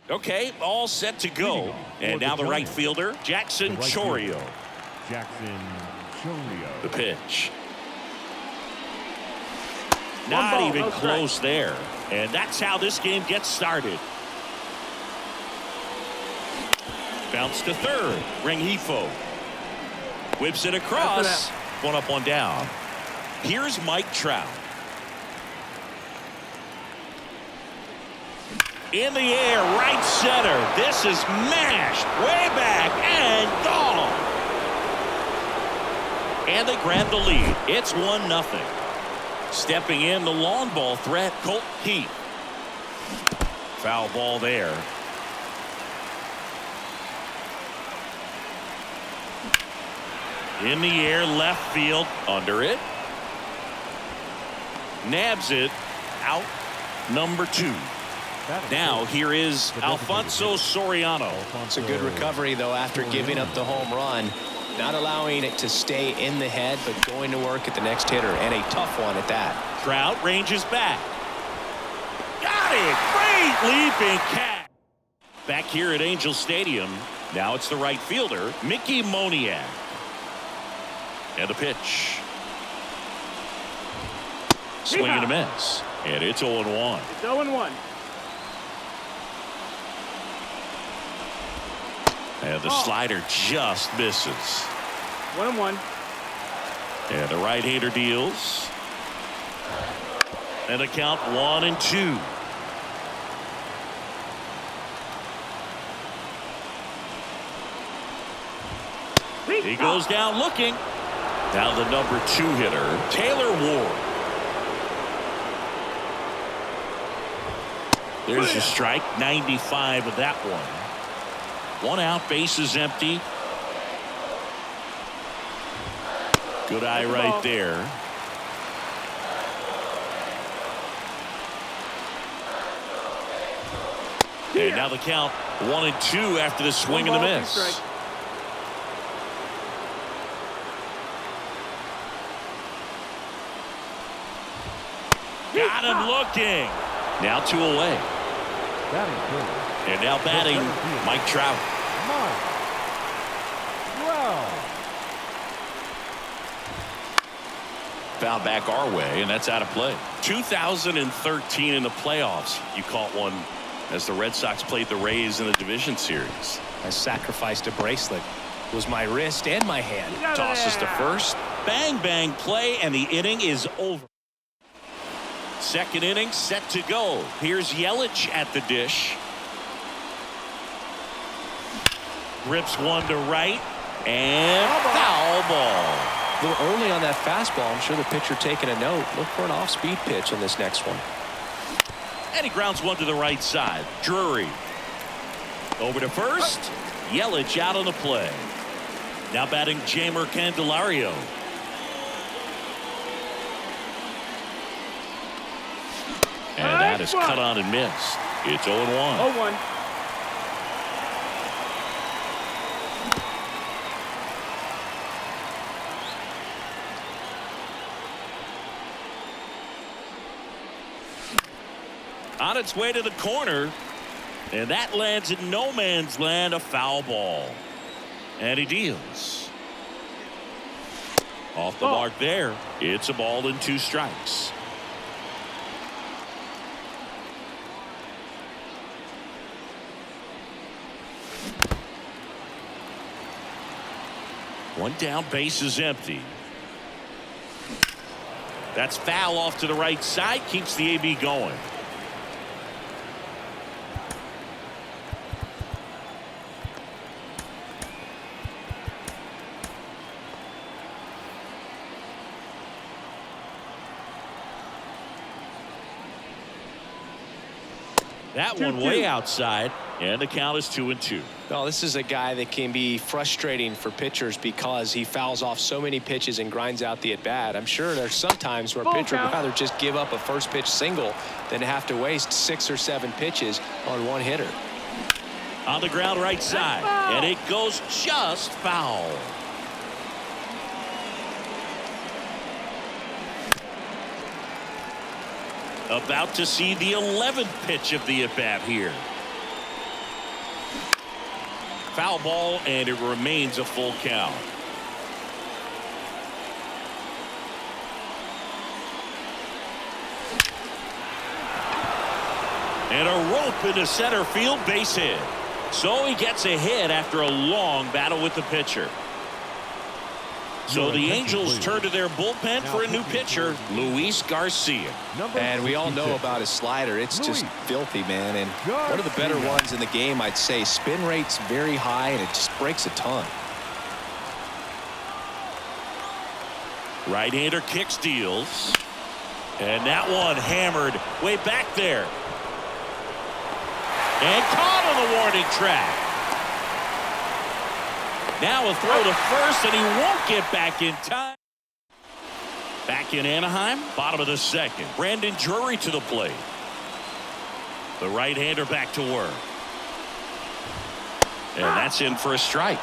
Okay, all set to go. And now the right fielder, Jackson Chourio. Jackson Chourio. The pitch. Not even close there. And that's how this game gets started. Bounce to third. Rengifo. Whips it across. One up, one down. Here's Mike Trout. In the air, right center. This is mashed way back and gone. And they grab the lead. It's 1-0. Stepping in, the long ball threat, Colt Heath. Foul ball there. In the air, left field, under it. Nabs it, out, number 2. Now here is Alfonso Soriano. It's a good recovery, though, after giving up the home run. Not allowing it to stay in the head, but going to work at the next hitter, and a tough one at that. Trout ranges back. Got it! Great leaping catch. Back here at Angel Stadium, now it's the right fielder, Mickey Moniak. And the pitch. Swing and a miss. And it's 0-1. It's 0-1. And the slider just misses. 1-1. And the right-hander deals. And a count 1-2. He goes down looking. Now the number 2 hitter, Taylor Ward. There's a strike, 95 of that one. 1 out, bases empty. Good eye right there. And now the count 1-2 after the swing and the miss. Got him looking. Now 2 away. And now batting, Mike Trout. Foul back our way, and that's out of play. 2013 in the playoffs, you caught one as the Red Sox played the Rays in the division series. I sacrificed a bracelet. It was my wrist and my hand. Tosses to first. Bang, bang play, and the inning is over. Second inning set to go. Here's Yelich at the dish. Rips one to right, and foul ball. A little early on that fastball. I'm sure the pitcher taking a note. Look for an off-speed pitch on this next one. And he grounds one to the right side. Drury. Over to first. Yelich out on the play. Now batting Jeimer Candelario. And that is cut on and missed. It's 0-1. 0-1. On its way to the corner. And that lands in no man's land, a foul ball. And he deals. Off the mark there. It's a ball and 2 strikes. One down, base is empty. That's foul off to the right side, keeps the AB going. That one way outside, and the count is 2-2. Well, this is a guy that can be frustrating for pitchers because he fouls off so many pitches and grinds out the at-bat. I'm sure there's some times where a pitcher would rather just give up a first pitch single than have to waste 6 or 7 pitches on one hitter. On the ground right side, and it goes just foul. About to see the 11th pitch of the at-bat here. Foul ball, and it remains a full count. And a rope into center field, base hit. So he gets a hit after a long battle with the pitcher. So the Angels turn to their bullpen for a new pitcher, Luis Garcia. And we all know about his slider. It's just filthy, man. And one of the better ones in the game, I'd say. Spin rate's very high, and it just breaks a ton. Right-hander kicks, deals. And that one hammered way back there. And caught on the warning track. Now a throw to first, and he won't get back in time. Back in Anaheim, bottom of the second. Brandon Drury to the plate. The right-hander back to work. And that's in for a strike.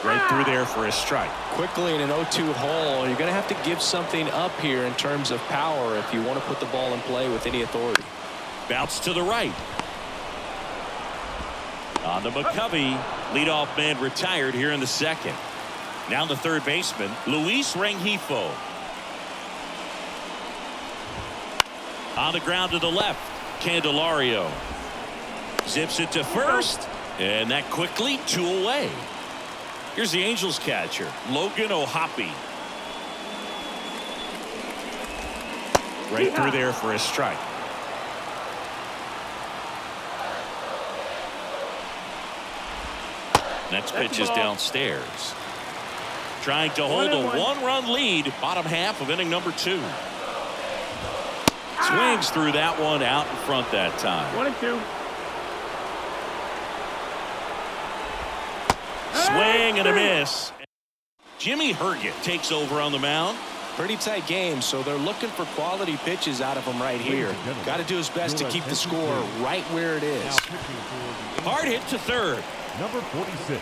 Right through there for a strike. Quickly in an 0-2 hole, you're going to have to give something up here in terms of power if you want to put the ball in play with any authority. Bounce to the right. On to McCovey. Leadoff man retired here in the second. Now the third baseman, Luis Rengifo. On the ground to the left, Candelario. Zips it to first. And that quickly 2 away. Here's the Angels catcher, Logan O'Hoppe. Right through there for a strike. Next pitch is downstairs. Trying to hold a 1-run lead, bottom half of inning number 2. Swings through that one out in front that time. 1-2. Swing and a miss. Jimmy Herget takes over on the mound. Pretty tight game, so they're looking for quality pitches out of him right here. Got to do his best to keep the score right where it is. Hard hit to third. Number 46.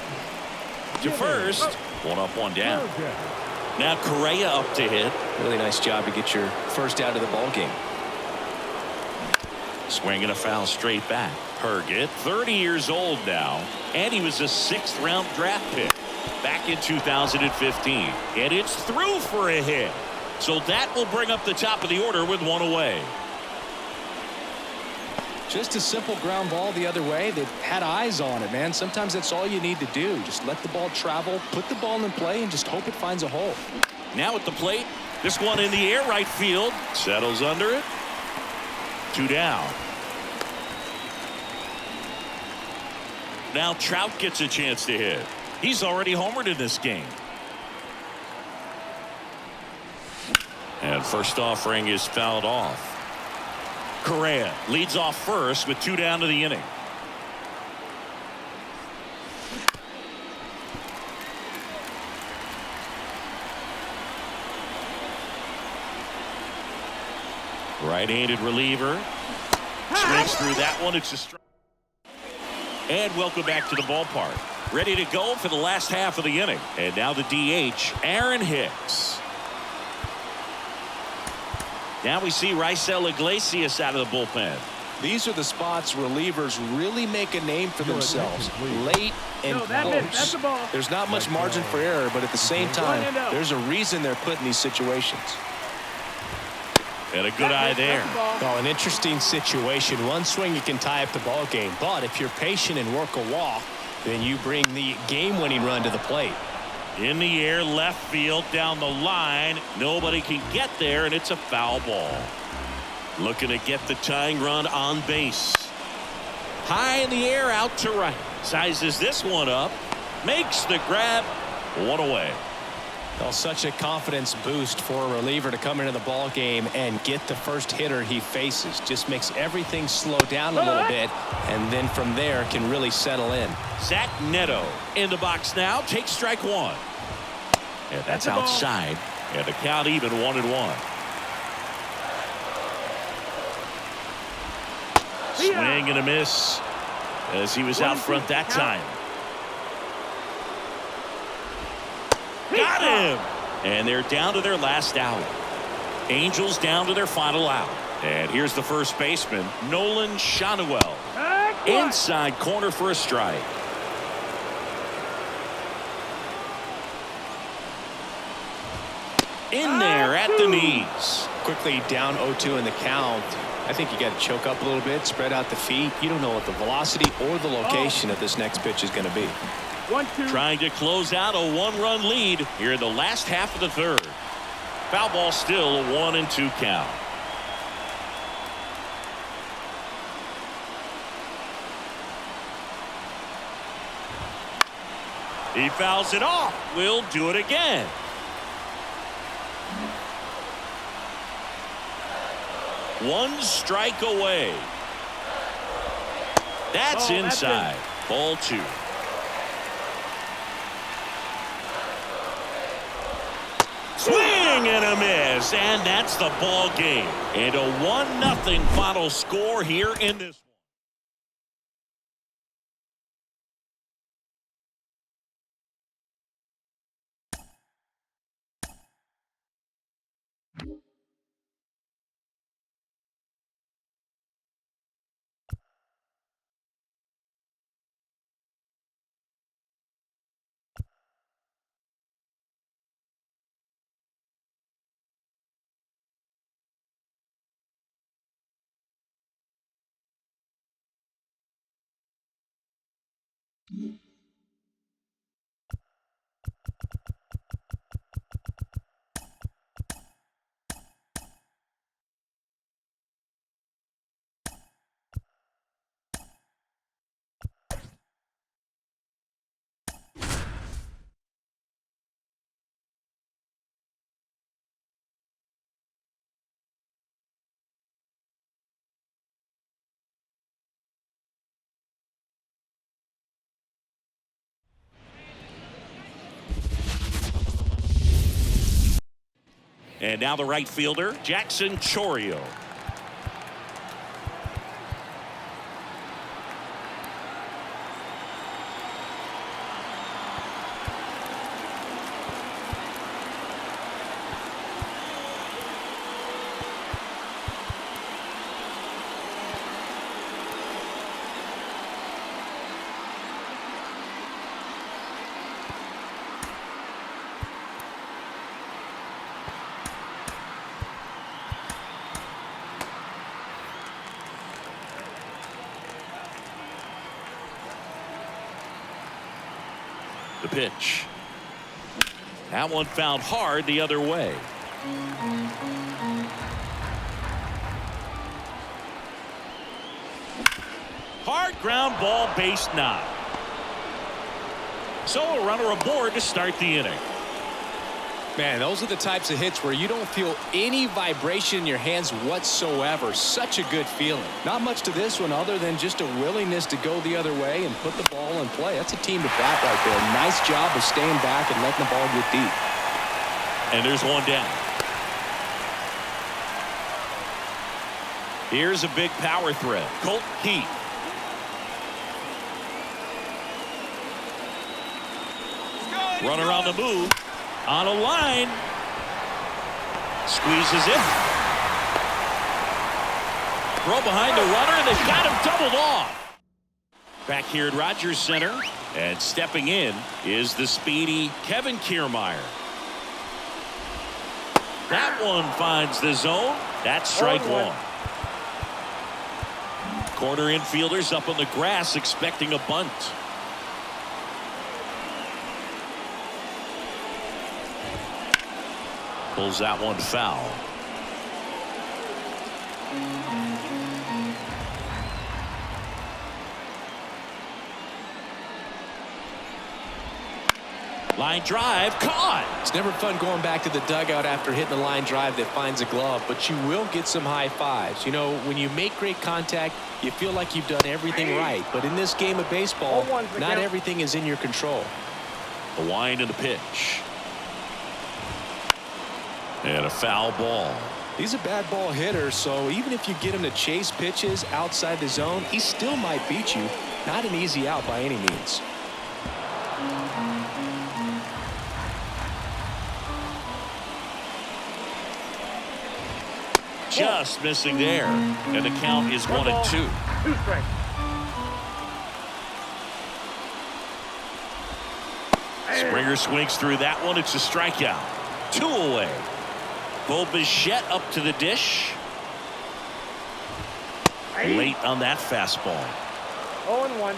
To first. 1 up, 1 down. Now Correa up to hit. Really nice job to get your first out of the ball game. Swinging a foul straight back. Herget, 30 years old now, and he was a 6th-round draft pick back in 2015. And it's through for a hit. So that will bring up the top of the order with 1 away. Just a simple ground ball the other way. They had eyes on it, man. Sometimes that's all you need to do. Just let the ball travel, put the ball in play, and just hope it finds a hole. Now at the plate, this one in the air, right field. Settles under it. 2 down. Now Trout gets a chance to hit. He's already homered in this game. And first offering is fouled off. Correa leads off first with 2 down to the inning. Right-handed reliever. Swings through that one. It's a strike. And welcome back to the ballpark. Ready to go for the last half of the inning. And now the DH, Aaron Hicks. Now we see Raisel Iglesias out of the bullpen. These are the spots relievers really make a name for themselves. Late and No, that's close. the ball. There's not much margin for error, but at the same time, there's a reason they're put in these situations. And a good eye there. Well, an interesting situation. One swing, you can tie up the ball game. But if you're patient and work a walk, then you bring the game-winning run to the plate. In the air, left field, down the line. Nobody can get there, and it's a foul ball. Looking to get the tying run on base. High in the air, out to right. Sizes this one up. Makes the grab. One away. Well, such a confidence boost for a reliever to come into the ball game and get the first hitter he faces. Just makes everything slow down a little bit, and then from there can really settle in. Zach Neto in the box now. Takes strike one. And that's outside. And the count even 1-1. Swing and a miss as he was out front that time. Got him! And they're down to their last out. Angels down to their final out. And here's the first baseman, Nolan Shanuel. Inside corner for a strike. In there at the knees. Quickly down 0-2 in the count. I think you got to choke up a little bit, spread out the feet. You don't know what the velocity or the location of this next pitch is going to be. 1-2. Trying to close out a one-run lead here in the last half of the third. Foul ball still a 1-2 count. He fouls it off. We'll do it again. One strike away. That's inside. Ball two. Swing and a miss, and that's the ball game. And a 1-0 final score here in this one. And now the right fielder, Jackson Chourio. The pitch. That one fouled hard the other way. Hard ground ball, base knock. So a runner aboard to start the inning. Man, those are the types of hits where you don't feel any vibration in your hands whatsoever. Such a good feeling. Not much to this one other than just a willingness to go the other way and put the ball in play. That's a team to bat right there. Nice job of staying back and letting the ball get deep. And there's one down. Here's a big power threat. Colt Heath. Runner on the move. On a line. Squeezes it. throw behind the runner, and they've got him doubled off. Back here at Rogers Center, and stepping in is the speedy Kevin Kiermaier. That one finds the zone. That's strike one. Corner infielders up on the grass expecting a bunt. Pulls that one foul. Line drive caught. It's never fun going back to the dugout after hitting a line drive that finds a glove, but you will get some high fives. You know, when you make great contact, you feel like you've done everything right. But in this game of baseball, not everything is in your control. The wind and the pitch. And a foul ball. He's a bad ball hitter, so even if you get him to chase pitches outside the zone, he still might beat you. Not an easy out by any means. Just missing there, and the count is 1-2. 2 strikes. Springer swings through that one. It's a strikeout. 2 away. Bo Bichette up to the dish. Late on that fastball. 0-1.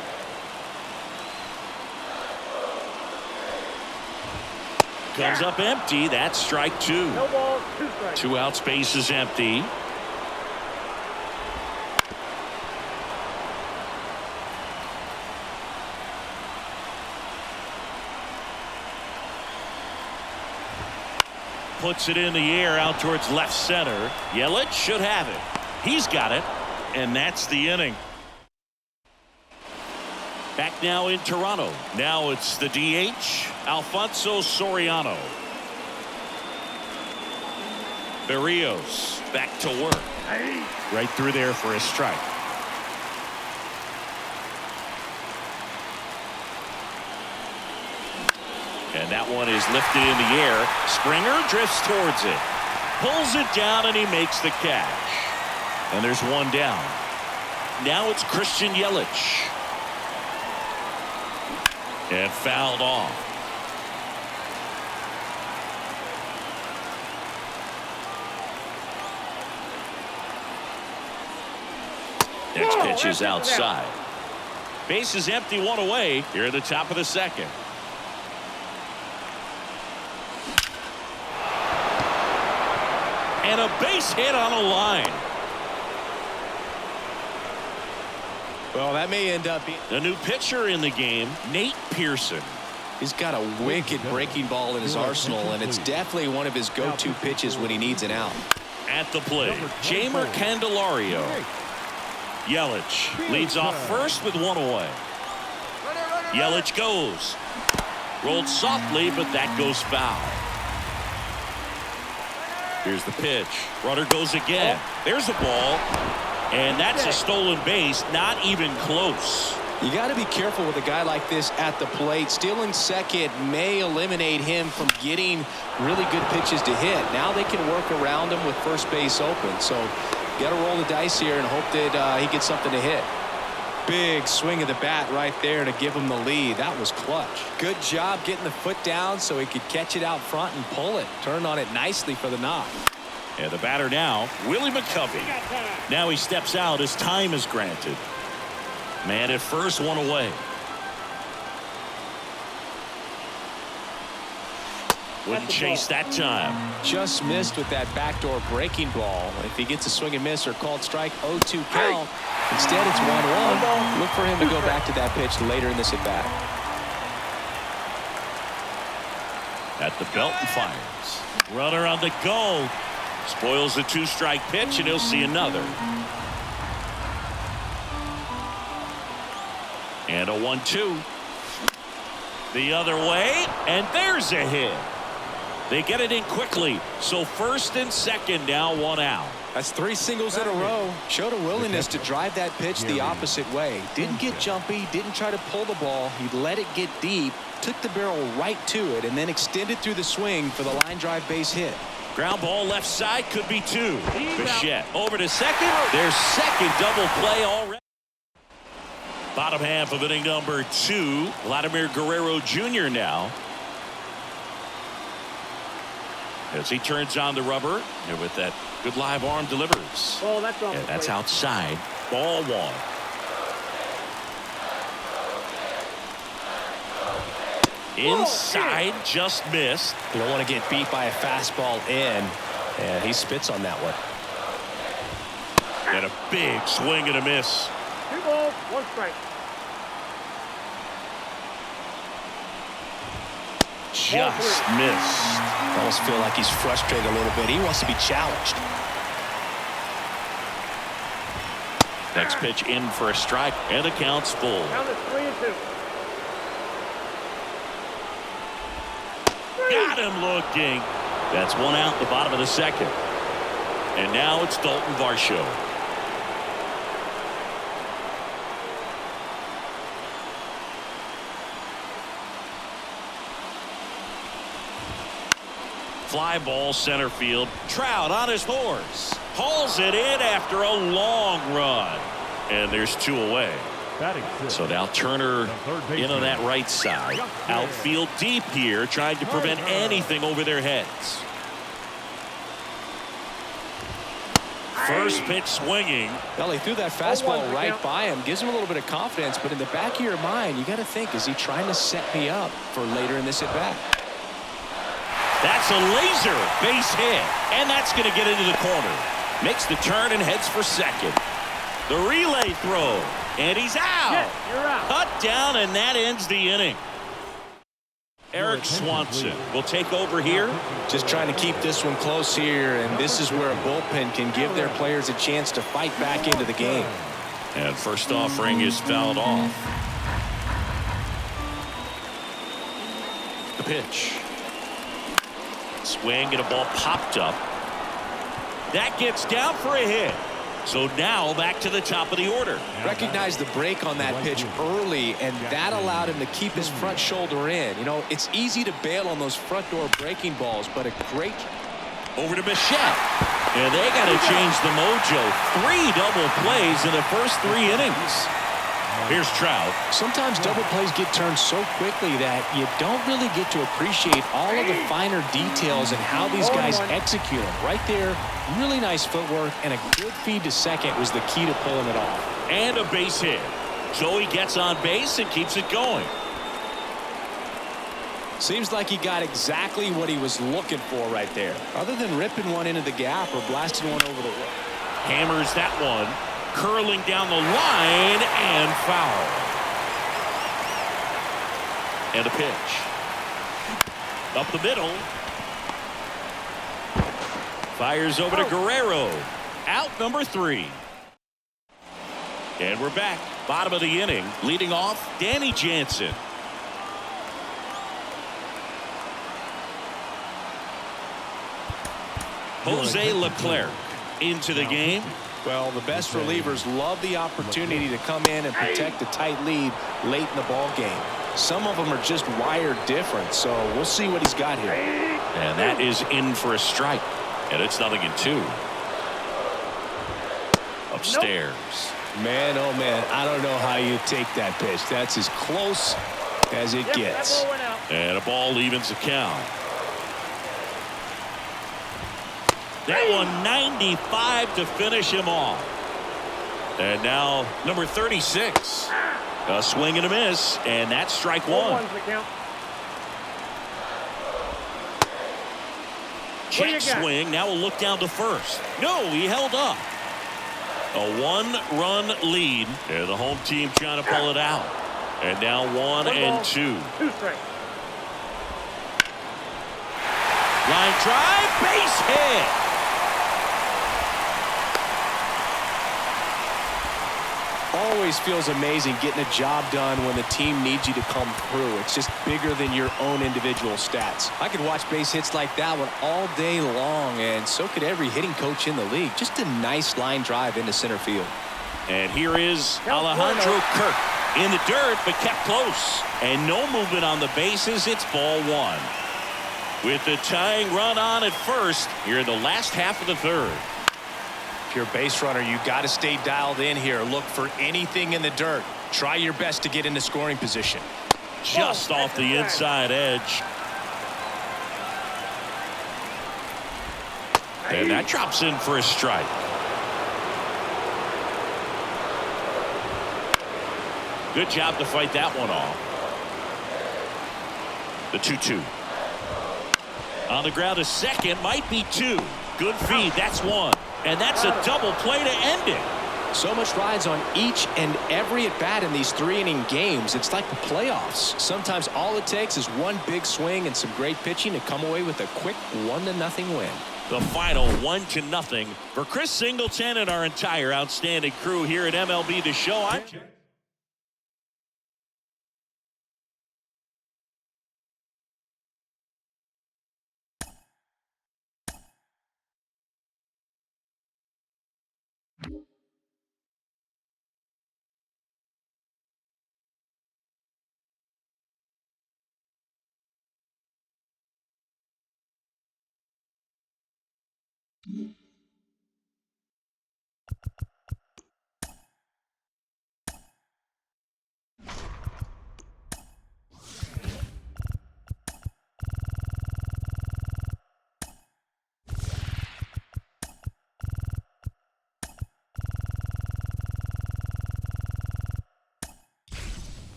Comes up empty. That's strike 2. No balls, 2 strikes. 2 out, space is empty. Puts it in the air out towards left center. Yelich should have it. He's got it, and that's the inning. Back now in Toronto. Now it's the DH, Alfonso Soriano. Berrios back to work. Right through there for a strike. And that one is lifted in the air. Springer drifts towards it. Pulls it down, and he makes the catch. And there's one down. Now it's Christian Yelich. And fouled off. Next pitch is outside. Base is empty, 1 away here at the top of the second. And a base hit on a line. Well, that may end up being The new pitcher in the game, Nate Pearson. He's got a wicked breaking ball in his arsenal, and it's definitely one of his go-to pitches when he needs an out. At the plate, Jamer Candelario. Yelich leads off first with 1 away. Yelich goes. Rolled softly, but that goes foul. Here's the pitch. Runner goes again. There's a ball. And that's a stolen base. Not even close. You got to be careful with a guy like this at the plate. Stealing second may eliminate him from getting really good pitches to hit. Now they can work around him with first base open. So you got to roll the dice here and hope that he gets something to hit. Big swing of the bat right there to give him the lead. That was clutch. Good job getting the foot down so he could catch it out front and pull it. Turned on it nicely for the knock. And the batter now, Willie McCovey. Now he steps out as time is granted. Man at first, 1 away. Wouldn't chase that time. Just missed with that backdoor breaking ball. If he gets a swing and miss or called strike, 0-2 count. Instead, it's 1-1. Look for him to go back to that pitch later in this at bat. At the belt and fires. Runner on the go. Spoils the 2-strike pitch, and he'll see another. And a 1-2. The other way, and there's a hit. They get it in quickly. So first and second, now 1 out. That's 3 singles in a row. Showed a willingness to drive that pitch the opposite way. Didn't get jumpy, didn't try to pull the ball. He let it get deep, took the barrel right to it, and then extended through the swing for the line drive base hit. Ground ball left side, could be two. Bichette over to second. Their second double play already. Bottom half of inning number 2. Vladimir Guerrero Jr. now. As he turns on the rubber, and with that good live arm delivers. Oh, that's on. And that's outside. Ball 1. Inside, just missed. You don't want to get beat by a fastball in, and he spits on that one. And a big swing and a miss. 2 balls, 1 strike. Just missed. I almost feel like he's frustrated a little bit. He wants to be challenged. Next pitch in for a strike, and the count's full. Count is 3-2. Got him looking. That's 1 out, the bottom of the 2nd. And now it's Dalton Varsho. Fly ball center field. Trout on his horse. Hauls it in after a long run. And there's 2 away. So now Turner in on that right side. Outfield deep here, trying to prevent anything over their heads. First pitch swinging. Well, he threw that fastball right by him. Gives him a little bit of confidence. But in the back of your mind, you got to think, is he trying to set me up for later in this at-bat? That's a laser base hit. And that's going to get into the corner. Makes the turn and heads for second. The relay throw. And he's out. Yes, you're out. Cut down, and that ends the inning. Eric Swanson will take over here. Just trying to keep this one close here, and this is where a bullpen can give their players a chance to fight back into the game. And first offering is fouled off. The pitch. Swing, and a ball popped up. That gets down for a hit. So now back to the top of the order. Recognized the break on that pitch early, and that allowed him to keep his front shoulder in. You know, it's easy to bail on those front door breaking balls, but a great... Over to Bichette. And they got to change the mojo. 3 double plays in the first 3 innings. Here's Trout. Sometimes double plays get turned so quickly that you don't really get to appreciate all of the finer details and how these guys execute them. Right there, really nice footwork, and a good feed to second was the key to pulling it off. And a base hit. So he gets on base and keeps it going. Seems like he got exactly what he was looking for right there. Other than ripping one into the gap or blasting one over the wall. Hammers that one. Curling down the line and foul. And a pitch. Up the middle. Fires over to Guerrero. Out number 3. And we're back. Bottom of the inning. Leading off, Danny Jansen. Jose Leclerc into the game. Well, the best relievers love the opportunity to come in and protect a tight lead late in the ball game. Some of them are just wired different, so we'll see what he's got here. And that is in for a strike. And it's 0-2. Upstairs. Man, oh man, I don't know how you take that pitch. That's as close as it gets. And a ball evens the count. That one 95 to finish him off. And now number 36. A swing and a miss, and that's strike 1. Check swing. Now we'll look down to first. No, he held up. A 1-run lead. And the home team trying to pull it out. And now 1 and 2. 2 strikes. Line drive, base hit. Always feels amazing getting a job done when the team needs you to come through. It's just bigger than your own individual stats. I could watch base hits like that one all day long, and so could every hitting coach in the league. Just a nice line drive into center field. And here is Alejandro Kirk in the dirt, but kept close. And no movement on the bases. It's ball 1. With the tying run on at first here in the last half of the third. If you're a base runner, you got to stay dialed in here. Look for anything in the dirt. Try your best to get into scoring position. Just off the inside edge. And that drops in for a strike. Good job to fight that one off. The 2-2. On the ground, a second, might be two. Good feed, that's one. And that's a double play to end it. So much rides on each and every at-bat in these 3-inning games. It's like the playoffs. Sometimes all it takes is one big swing and some great pitching to come away with a quick 1-0 win. The final 1-0 for Chris Singleton and our entire outstanding crew here at MLB The Show. I'm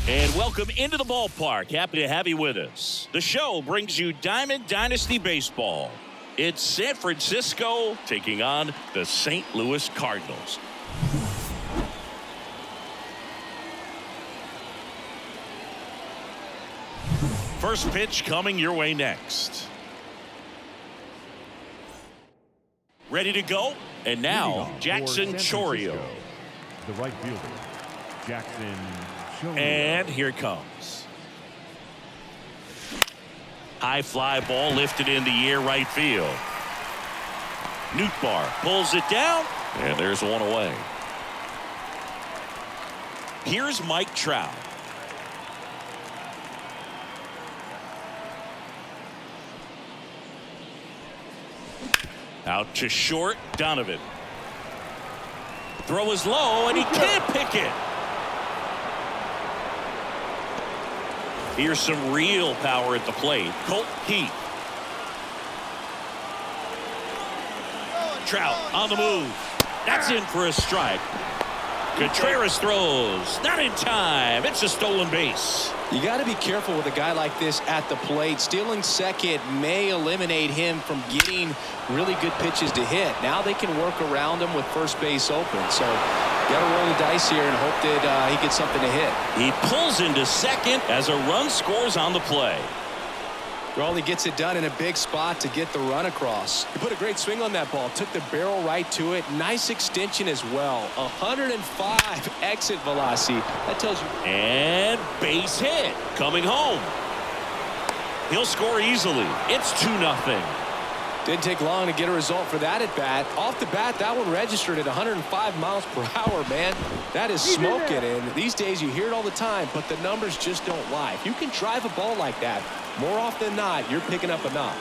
And welcome into the ballpark. Happy to have you with us. The show brings you Diamond Dynasty Baseball. It's San Francisco taking on the St. Louis Cardinals. First pitch coming your way next. Ready to go? And now, Jackson Chourio. The right fielder, Jackson Chourio. And here it comes. High fly ball lifted in the air, right field. Nootbaar pulls it down, and there's one away. Here's Mike Trout. Out to short, Donovan. Throw is low, and he can't pick it. Here's some real power at the plate. Colt Heath. Trout on the move. That's in for a strike. Contreras throws. Not in time. It's a stolen base. You got to be careful with a guy like this at the plate. Stealing second may eliminate him from getting really good pitches to hit. Now they can work around him with first base open. So got to roll the dice here and hope that he gets something to hit. He pulls into second as a run scores on the play. Raleigh gets it done in a big spot to get the run across. He put a great swing on that ball. Took the barrel right to it. Nice extension as well. 105 exit velocity. That tells you. And base hit. Coming home. He'll score easily. It's 2-0. Didn't take long to get a result for that at bat. Off the bat, that one registered at 105 miles per hour, man. That is smoking, and these days you hear it all the time, but the numbers just don't lie. If you can drive a ball like that, more often than not, you're picking up a knock.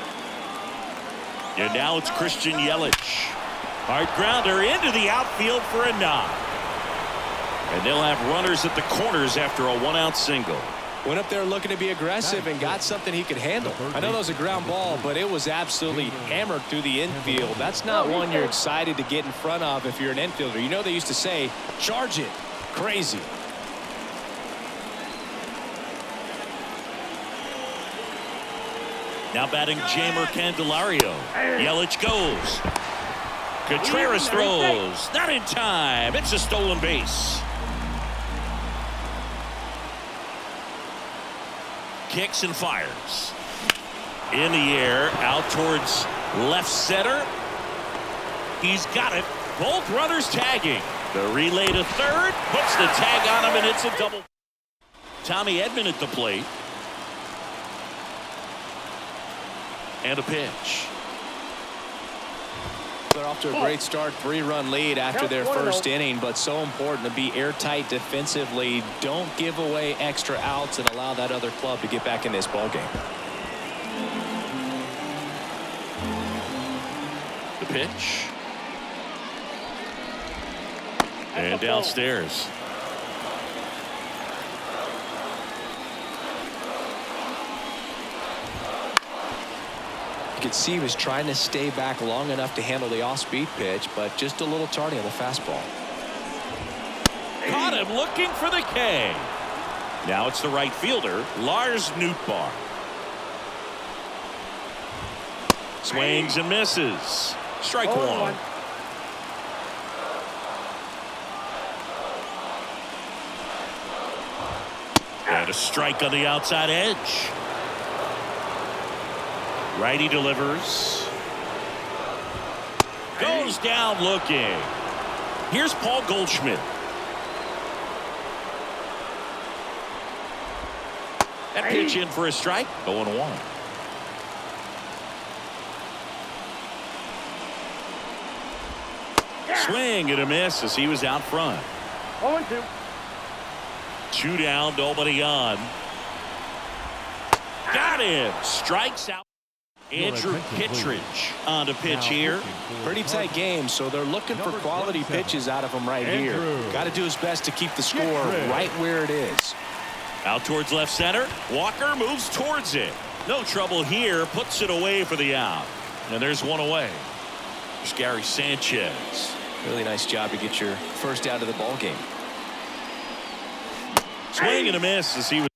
And now it's Christian Yelich. Hard grounder into the outfield for a knock. And they'll have runners at the corners after a one-out single. Went up there looking to be aggressive and got something he could handle. I know that was a ground ball, but it was absolutely hammered through the infield. That's not one you're excited to get in front of if you're an infielder. You know they used to say, charge it. Crazy. Now batting Jamer Candelario. Yelich goes. Contreras throws. Not in time. It's a stolen base. Kicks and fires. In the air, out towards left center. He's got it. Both runners tagging. The relay to third. Puts the tag on him, and it's a double. Tommy Edman at the plate. And a pitch. They're off to a great start, 3-run lead after their first inning, but so important to be airtight defensively. Don't give away extra outs and allow that other club to get back in this ball game. The pitch. And downstairs. You could see he was trying to stay back long enough to handle the off-speed pitch, but just a little tardy on the fastball. Caught him looking for the K. Now it's the right fielder, Lars Nootbaar. Swings and misses. Strike one. And a strike on the outside edge. Righty delivers. Goes down looking. Here's Paul Goldschmidt. That pitch in for a strike. 0-1. Swing and a miss as he was out front. 0-2. 2 down, nobody on. Got him. Strikes out. Andrew Kittredge on the pitch here. Pretty tight game, so they're looking for quality pitches out of him right here. Got to do his best to keep the score right where it is. Out towards left center. Walker moves towards it. No trouble here. Puts it away for the out. And there's one away. There's Gary Sanchez. Really nice job to get your first out of the ball game. Swing and a miss as he was.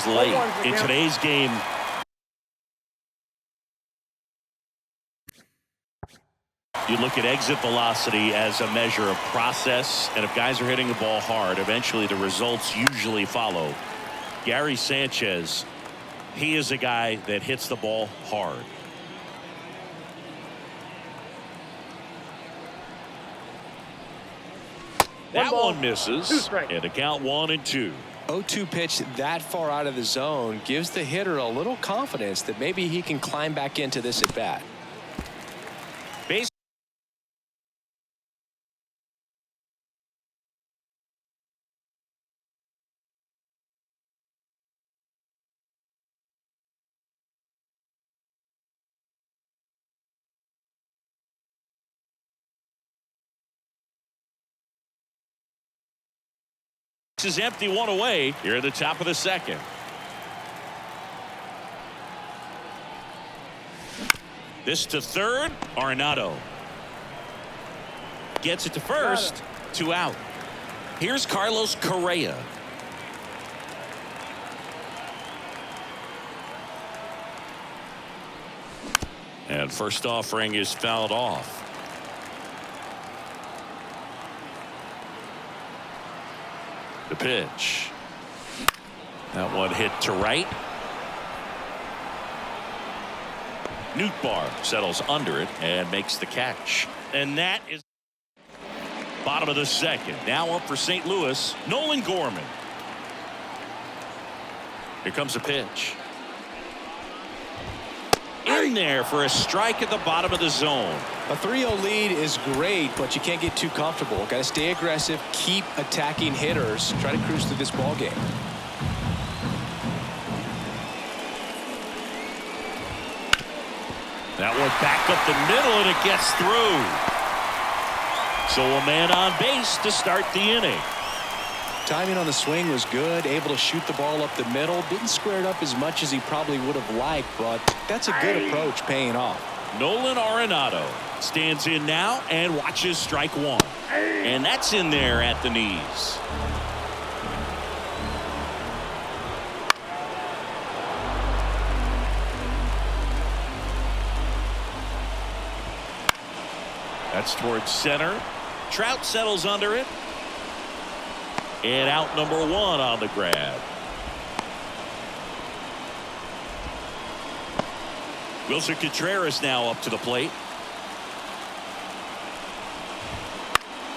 Late in today's game. You look at exit velocity as a measure of process, and if guys are hitting the ball hard, eventually the results usually follow. Gary Sanchez, he is a guy that hits the ball hard. That one misses, and the count 1-2. 0-2 pitch that far out of the zone gives the hitter a little confidence that maybe he can climb back into this at bat. Base. Is empty, one away here at the top of the second. This to third. Arenado gets it to first. 2 out. Here's Carlos Correa. And first offering is fouled off. The pitch. That one hit to right. Nootbaar settles under it and makes the catch. And that is bottom of the second. Now up for St. Louis, Nolan Gorman. Here comes a pitch. In there for a strike at the bottom of the zone. A 3-0 lead is great, but you can't get too comfortable. Got to stay aggressive, keep attacking hitters, try to cruise through this ball game. That one back up the middle, and it gets through. So a man on base to start the inning. Timing on the swing was good, able to shoot the ball up the middle. Didn't square it up as much as he probably would have liked, but that's a good approach, paying off. Nolan Arenado stands in now and watches strike one. And that's in there at the knees. That's towards center. Trout settles under it. And out number 1 on the grab. Wilson Contreras now up to the plate.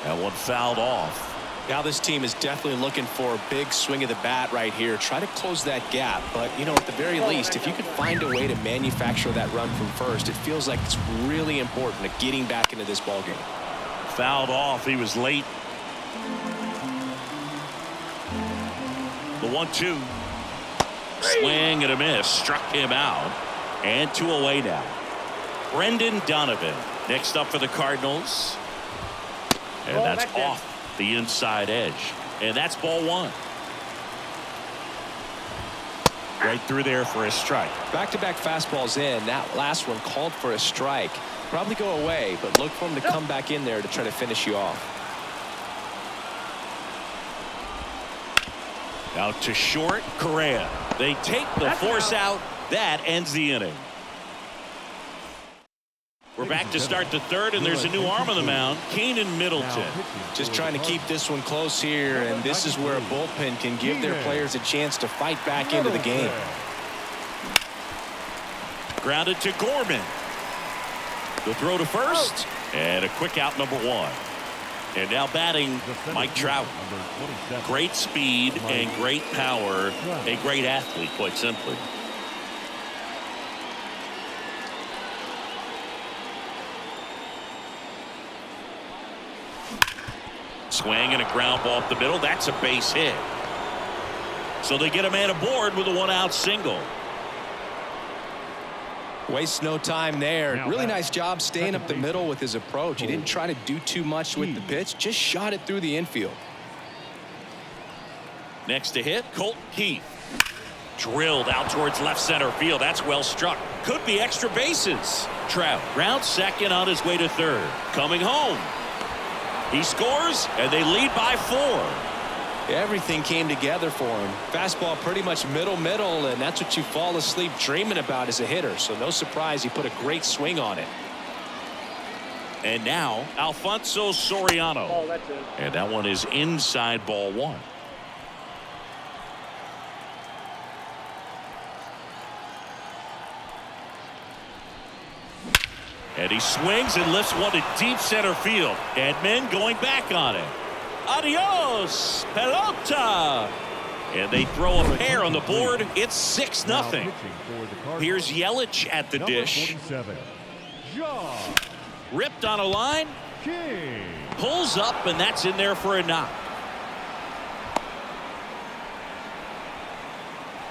That one fouled off. Now this team is definitely looking for a big swing of the bat right here. Try to close that gap. But, you know, at the very least, if you could find a way to manufacture that run from first, it feels like it's really important to getting back into this ball game. Fouled off. He was late. The 1-2. Swing and a miss. Struck him out. And 2 away now. Brendan Donovan next up for the Cardinals. And that's off the inside edge. And that's ball 1. Right through there for a strike. Back-to-back fastballs in. That last one called for a strike. Probably go away, but look for him to come back in there to try to finish you off. Out to short, Correa. They take the force out. That ends the inning. We're back to start the third, and there's a new arm on the mound, Keenan Middleton. Just trying to keep this one close here, and this is where a bullpen can give their players a chance to fight back into the game. Grounded to Gorman. The throw to first, and a quick out number 1. And now batting Mike Trout. Great speed and great power. A great athlete, quite simply. Swing and a ground ball up the middle. That's a base hit. So they get a man aboard with a 1-out single. Wastes no time there. Really nice job staying up the middle with his approach. He didn't try to do too much with the pitch, just shot it through the infield. Next to hit, Colton Keith. Drilled out towards left center field. That's well struck. Could be extra bases. Trout rounds second on his way to third. Coming home. He scores, and they lead by 4. Everything came together for him. Fastball pretty much middle, and that's what you fall asleep dreaming about as a hitter. So no surprise he put a great swing on it. And now Alfonso Soriano. Oh, that's it. And that one is inside ball one. And he swings and lifts one to deep center field. Edman going back on it. Adios, pelota. And they throw a pair on the board. It's 6-0. Here's Yelich at the dish. Ripped on a line. Pulls up, and that's in there for a knock.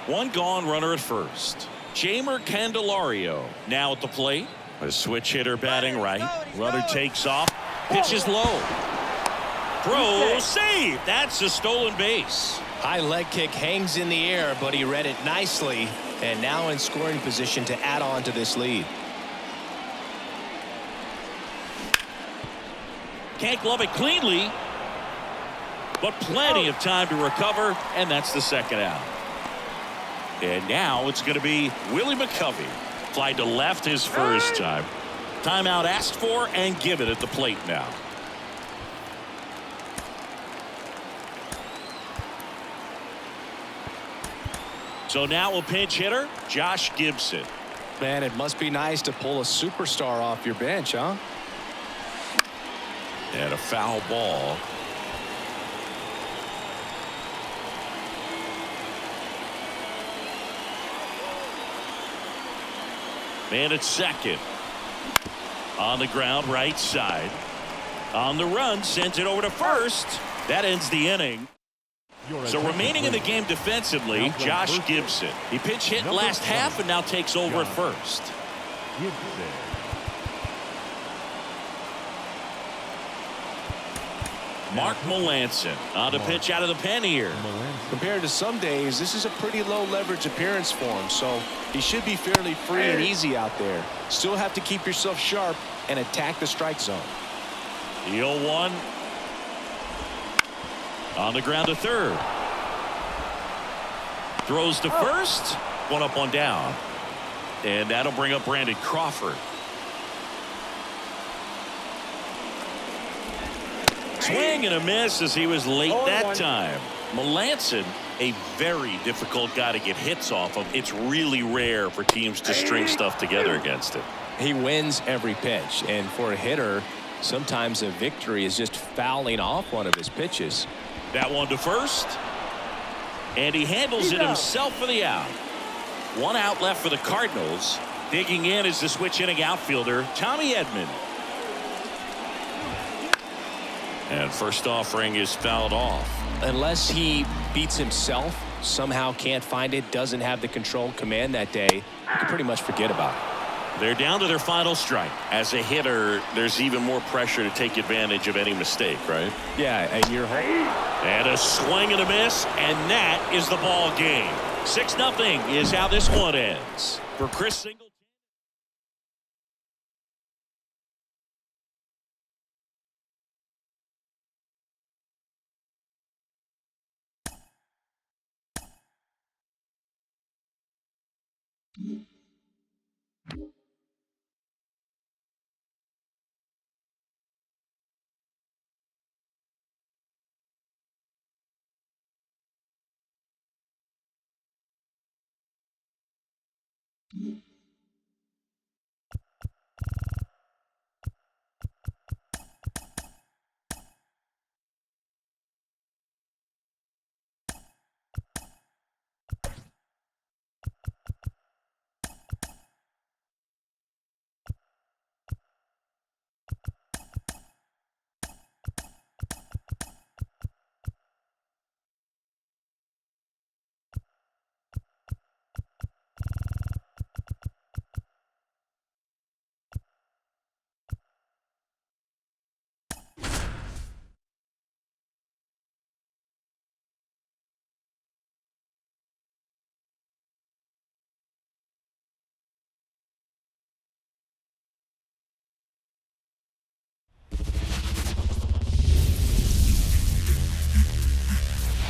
One gone, runner at first. Jamer Candelario now at the plate. A switch hitter batting right. Runner takes off. Pitches low. Throw, save. That's a stolen base. High leg kick hangs in the air, but he read it nicely. And now in scoring position to add on to this lead. Can't glove it cleanly, but plenty of time to recover, and that's the second out. And now it's going to be Willie McCovey. Fly to left his first time. Timeout asked for and given at the plate now. So now a pinch hitter, Josh Gibson. Man, it must be nice to pull a superstar off your bench, huh? And a foul ball. Man at second. On the ground, right side. On the run, sends it over to first. That ends the inning. So remaining in the game defensively, Josh Gibson. He pitch hit last half and now takes over at first. Mark Melanson on the pitch out of the pen here. Compared to some days, this is a pretty low leverage appearance for him, so he should be fairly free and easy out there. Still have to keep yourself sharp and attack the strike zone. The 0-1 on the ground to third. Throws to first. One up, one down. And that'll bring up Brandon Crawford. Swing and a miss as he was late that time. Melanson, a very difficult guy to get hits off of. It's really rare for teams to string stuff together against him. He wins every pitch, and for a hitter, sometimes a victory is just fouling off one of his pitches. That one to first. And he handles it himself for the out. One out left for the Cardinals. Digging in is the switch hitting outfielder, Tommy Edman. And first offering is fouled off. Unless he beats himself, somehow can't find it, doesn't have the control command that day, you can pretty much forget about it. They're down to their final strike. As a hitter, there's even more pressure to take advantage of any mistake, right? Yeah, and you're home. And a swing and a miss, and that is the ball game. 6-0 is how this one ends. For Chris Singleton.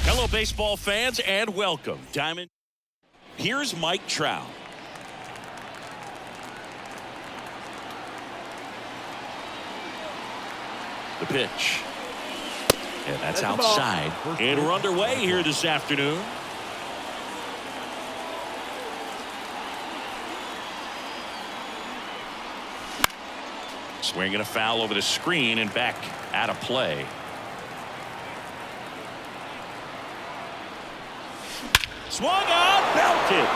Hello, baseball fans, and welcome. Diamond. Here's Mike Trout. The pitch. And that's outside. And we're underway here this afternoon. Swinging a foul over the screen and back out of play. Swung on, belted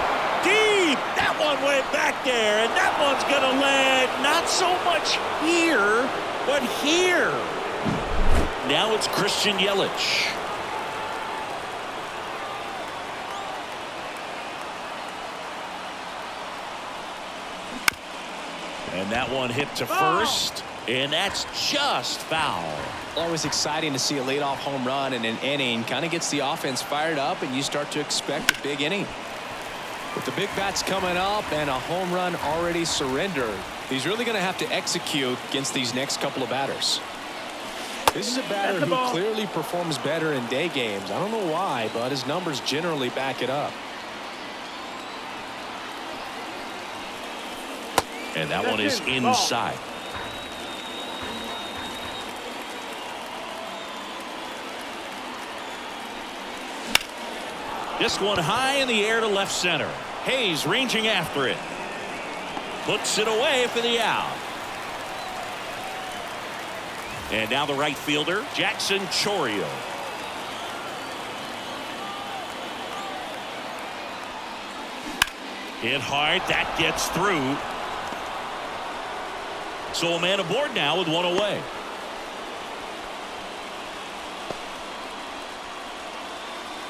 deep. That one went back there, and that one's going to land not so much here, but here. Now it's Christian Yelich. And that one hit to first, and that's just foul. Always exciting to see a leadoff home run in an inning. Kind of gets the offense fired up, and you start to expect a big inning. With the big bats coming up and a home run already surrendered, he's really going to have to execute against these next couple of batters. This is a batter who clearly performs better in day games. I don't know why, but his numbers generally back it up. And that one is inside. This one high in the air to left center. Hayes ranging after it. Puts it away for the out. And now the right fielder, Jackson Chourio. Hit hard. That gets through. So a man aboard now with one away.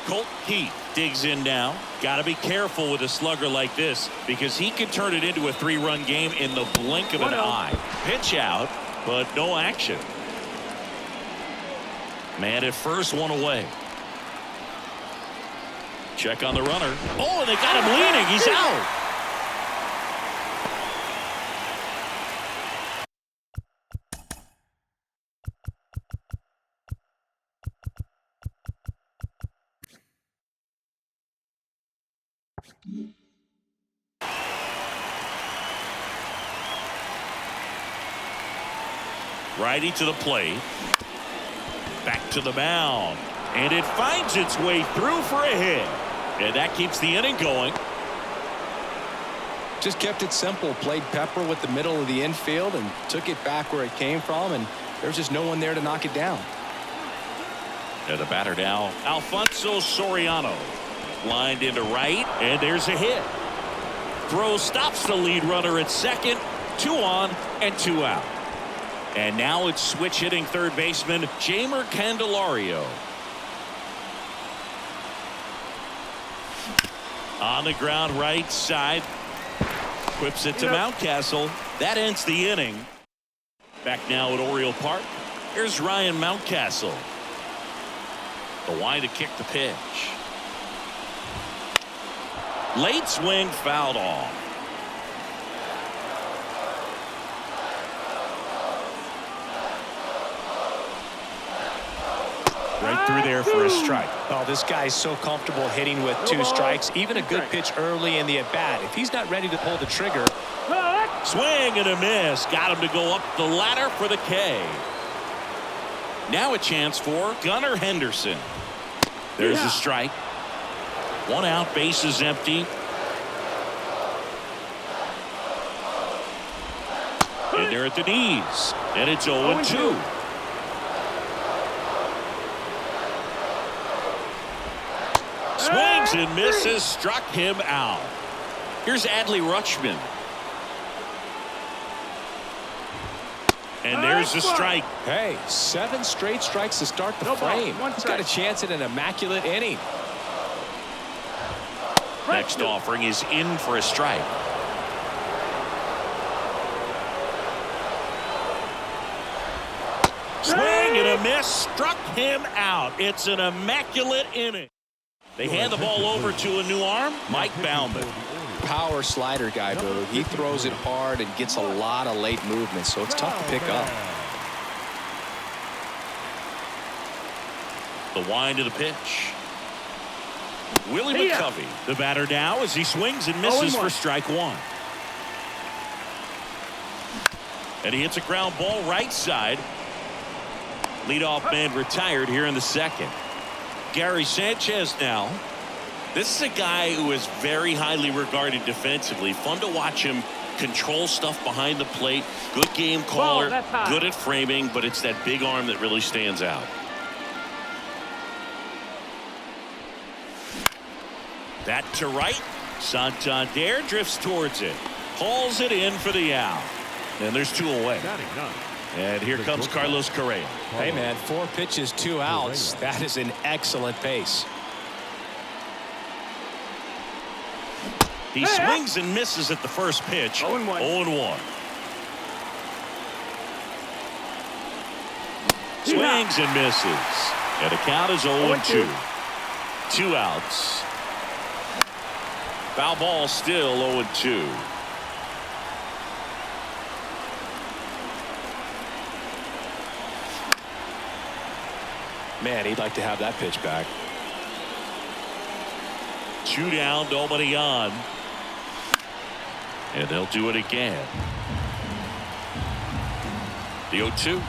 Colt Keith digs in now. Got to be careful with a slugger like this because he can turn it into a 3-run game in the blink of an eye. Pitch out, but no action. Man at first, one away. Check on the runner. Oh, and they got him leaning. He's out. Righty to the plate. Back to the mound. And it finds its way through for a hit. And that keeps the inning going. Just kept it simple. Played pepper with the middle of the infield and took it back where it came from. And there's just no one there to knock it down. And the batter now, Alfonso Soriano. Lined into right. And there's a hit. Throw stops the lead runner at second. 2 on and 2 out. And now it's switch hitting third baseman Jeimer Candelario. On the ground right side. Whips it to Mountcastle. That ends the inning. Back now at Oriole Park. Here's Ryan Mountcastle. The line to kick the pitch. Late swing fouled off. Right through there for a strike. Oh, this guy's so comfortable hitting with 2 strikes. Even a good pitch early in the at-bat. If he's not ready to pull the trigger. Swing and a miss. Got him to go up the ladder for the K. Now a chance for Gunnar Henderson. There's the strike. 1 out, bases empty. And they're at the knees. And it's 0-2. Swings and misses, struck him out. Here's Adley Rutschman. And there's the strike. Hey, 7 straight strikes to start the frame. He's got a chance at an immaculate inning. Next offering is in for a strike. Swing and a miss, struck him out. It's an immaculate inning. They hand the ball over to a new arm, Mike Baumann. Power slider guy, Boo. He throws it hard and gets a lot of late movement, so it's tough to pick up. The wind of the pitch. Willie McCovey, the batter now as he swings and misses for strike 1. And he hits a ground ball right side. Leadoff man retired here in the second. Gary Sanchez now. This is a guy who is very highly regarded defensively. Fun to watch him control stuff behind the plate. Good game caller, good at framing, but it's that big arm that really stands out. That to right. Santander drifts towards it. Hauls it in for the out. And there's 2 away. And here comes Carlos Correa. Hey, man, 4 pitches, 2 outs. That is an excellent pace. He swings and misses at the first pitch. 0-1. 0-1. Swings and misses. And the count is 0-2. 2 outs. Foul ball still 0-2. Man, he'd like to have that pitch back. 2 down, nobody on. And they'll do it again. The 0-2.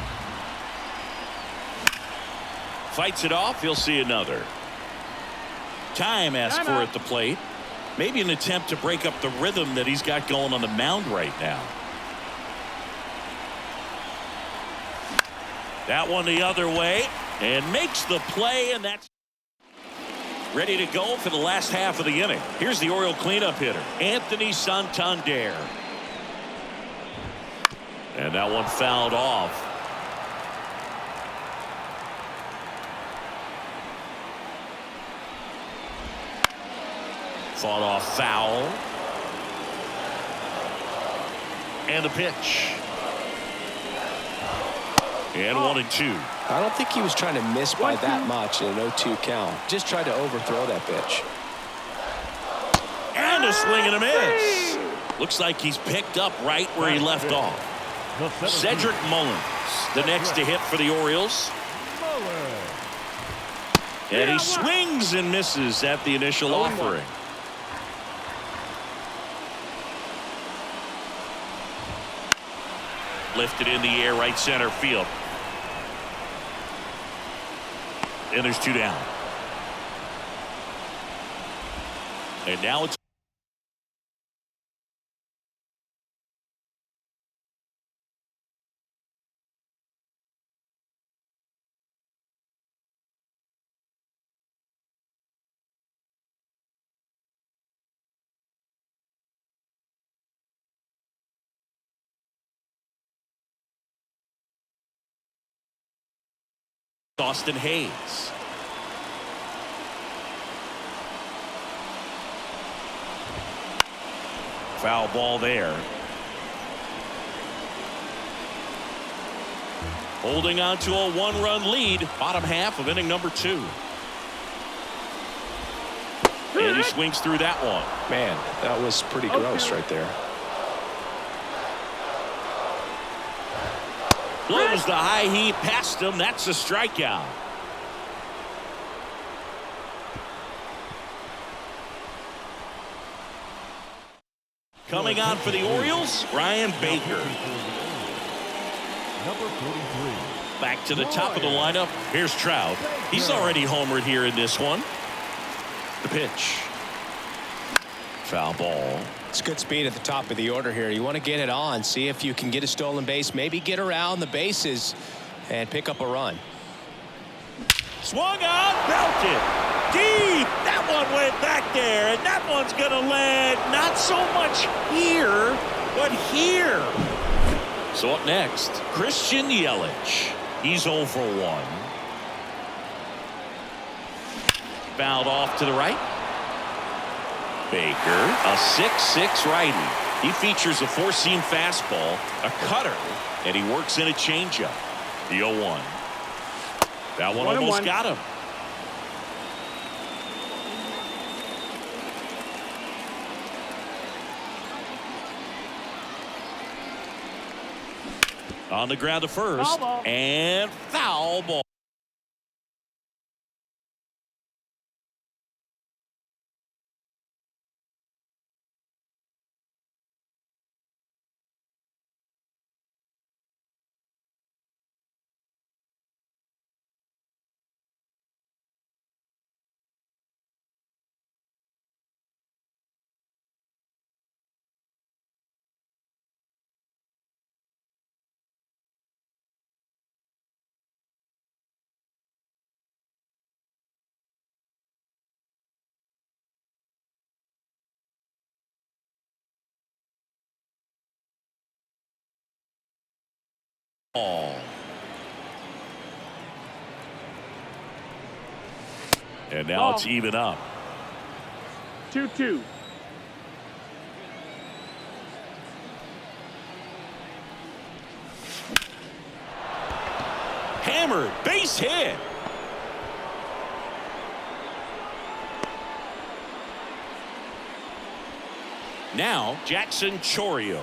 Fights it off. He'll see another. Time asked for at the plate. Maybe an attempt to break up the rhythm that he's got going on the mound right now. That one the other way and makes the play, and that's ready to go for the last half of the inning. Here's the Oriole cleanup hitter, Anthony Santander. And that one fouled off. Fought off foul. And a pitch. And 1-2. I don't think he was trying to miss by that much in an 0-2 count. Just tried to overthrow that pitch. And a swing and a miss. Looks like he's picked up right where he left off. Cedric Mullins, the next to hit for the Orioles. And he swings and misses at the initial offering. Lifted in the air, right center field. And there's 2 down. And now it's Austin Hayes. Foul ball there. Holding on to a 1-run lead, bottom half of inning number 2. And he swings through that one. Man, that was pretty gross right there. Blows the high heat past him. That's a strikeout. Coming on for the Orioles, Brian Baker. Number 43. Back to the top of the lineup. Here's Trout. He's already homered here in this one. The pitch. Foul ball. It's good speed at the top of the order here. You want to get it on, see if you can get a stolen base, maybe get around the bases and pick up a run. Swung on, belted deep. That one went back there, and that one's going to land not so much here, but here. So up next, Christian Yelich. He's 0 for 1. Fouled off to the right. Baker, a 6'6" righty. He features a 4-seam fastball, a cutter, and he works in a changeup. The 0-1. That one almost got him. On the ground to first, and foul ball. Ball. And now Ball. it's even up. 2-2. Hammered, base hit. Now Jackson Chourio,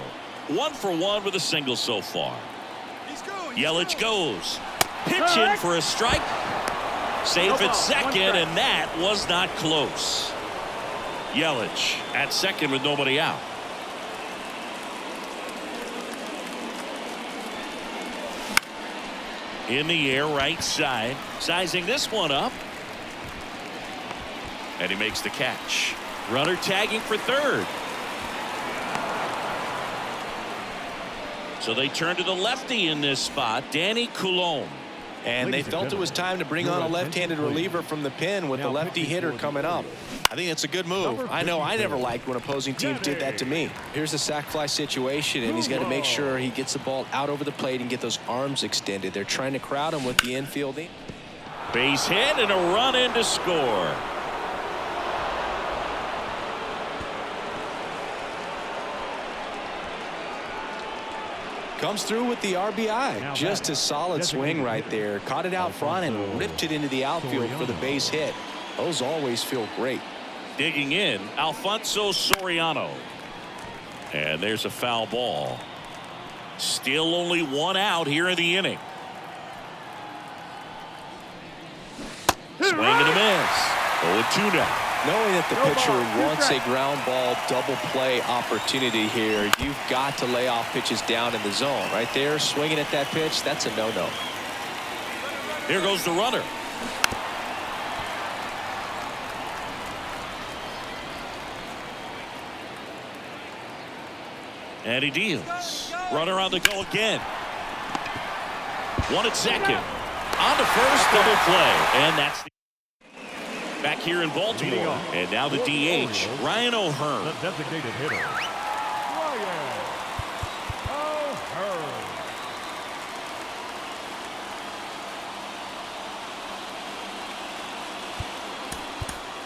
1 for 1 with a single so far. Yelich goes. Pitch in for a strike. Safe at second, and that was not close. Yelich at second with nobody out. In the air, right side. Sizing this one up. And he makes the catch. Runner tagging for third. So they turn to the lefty in this spot, Danny Coulombe. And they felt it was time to bring on a left-handed reliever from the pen with the lefty hitter coming up. I think it's a good move. I know I never liked when opposing teams did that to me. Here's the sac fly situation, and he's got to make sure he gets the ball out over the plate and get those arms extended. They're trying to crowd him with the infield. Base hit and a run in to score. Comes through with the RBI. Just a solid swing right there. Caught it out front and ripped it into the outfield for the base hit. Those always feel great. Digging in, Alfonso Soriano. And there's a foul ball. Still only one out here in the inning. Swing and a miss. 0-2 now. Knowing that the pitcher wants a ground ball double play opportunity here, you've got to lay off pitches down in the zone. Right there, swinging at that pitch, that's a no-no. Here goes the runner. And he deals. Runner on the go again. One at second. On to first, double play. And that's the back here in Baltimore. And now the DH, Ryan O'Hearn. The designated hitter, Ryan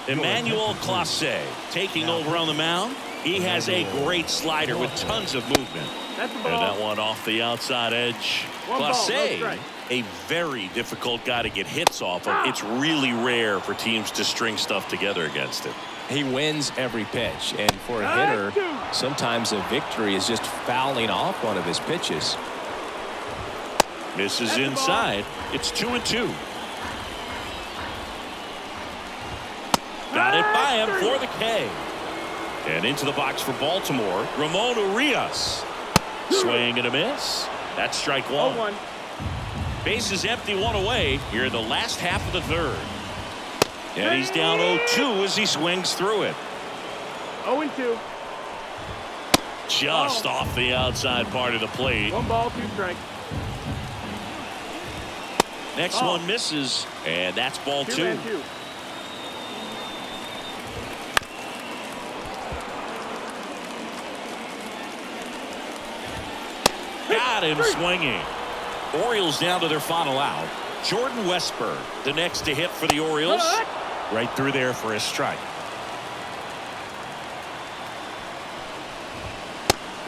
O'Hearn. Emmanuel Clase taking over on the mound. He has a great slider with tons of movement. That's the And ball. that one off the outside edge. One ball, no Clase, strike. a very difficult guy to get hits off of. It's really rare for teams to string stuff together against him. He wins every pitch, and for a hitter, sometimes a victory is just fouling off one of his pitches. Misses inside. It's 2-2. Got it by him for the K. And into the box for Baltimore, Ramon Urias. Swing and a miss. That's strike one. 0-1. Bases empty, one away here in the last half of the third. And he's down 0-2 as he swings through it. 0-2. Just off the outside part of the plate. 1 ball, 2 strikes. Next one misses, and that's ball 2. 2-2. Got him swinging. Orioles down to their final out. Jordan Westburg, the next to hit for the Orioles. Right through there for a strike.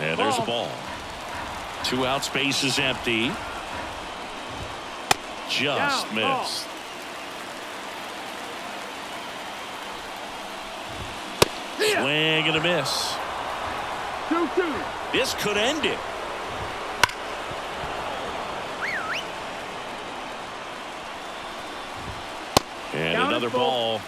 And there's a ball. 2 outs, base is empty. Just missed. Swing and a miss. 2-2. This could end it. And Down another and full. ball.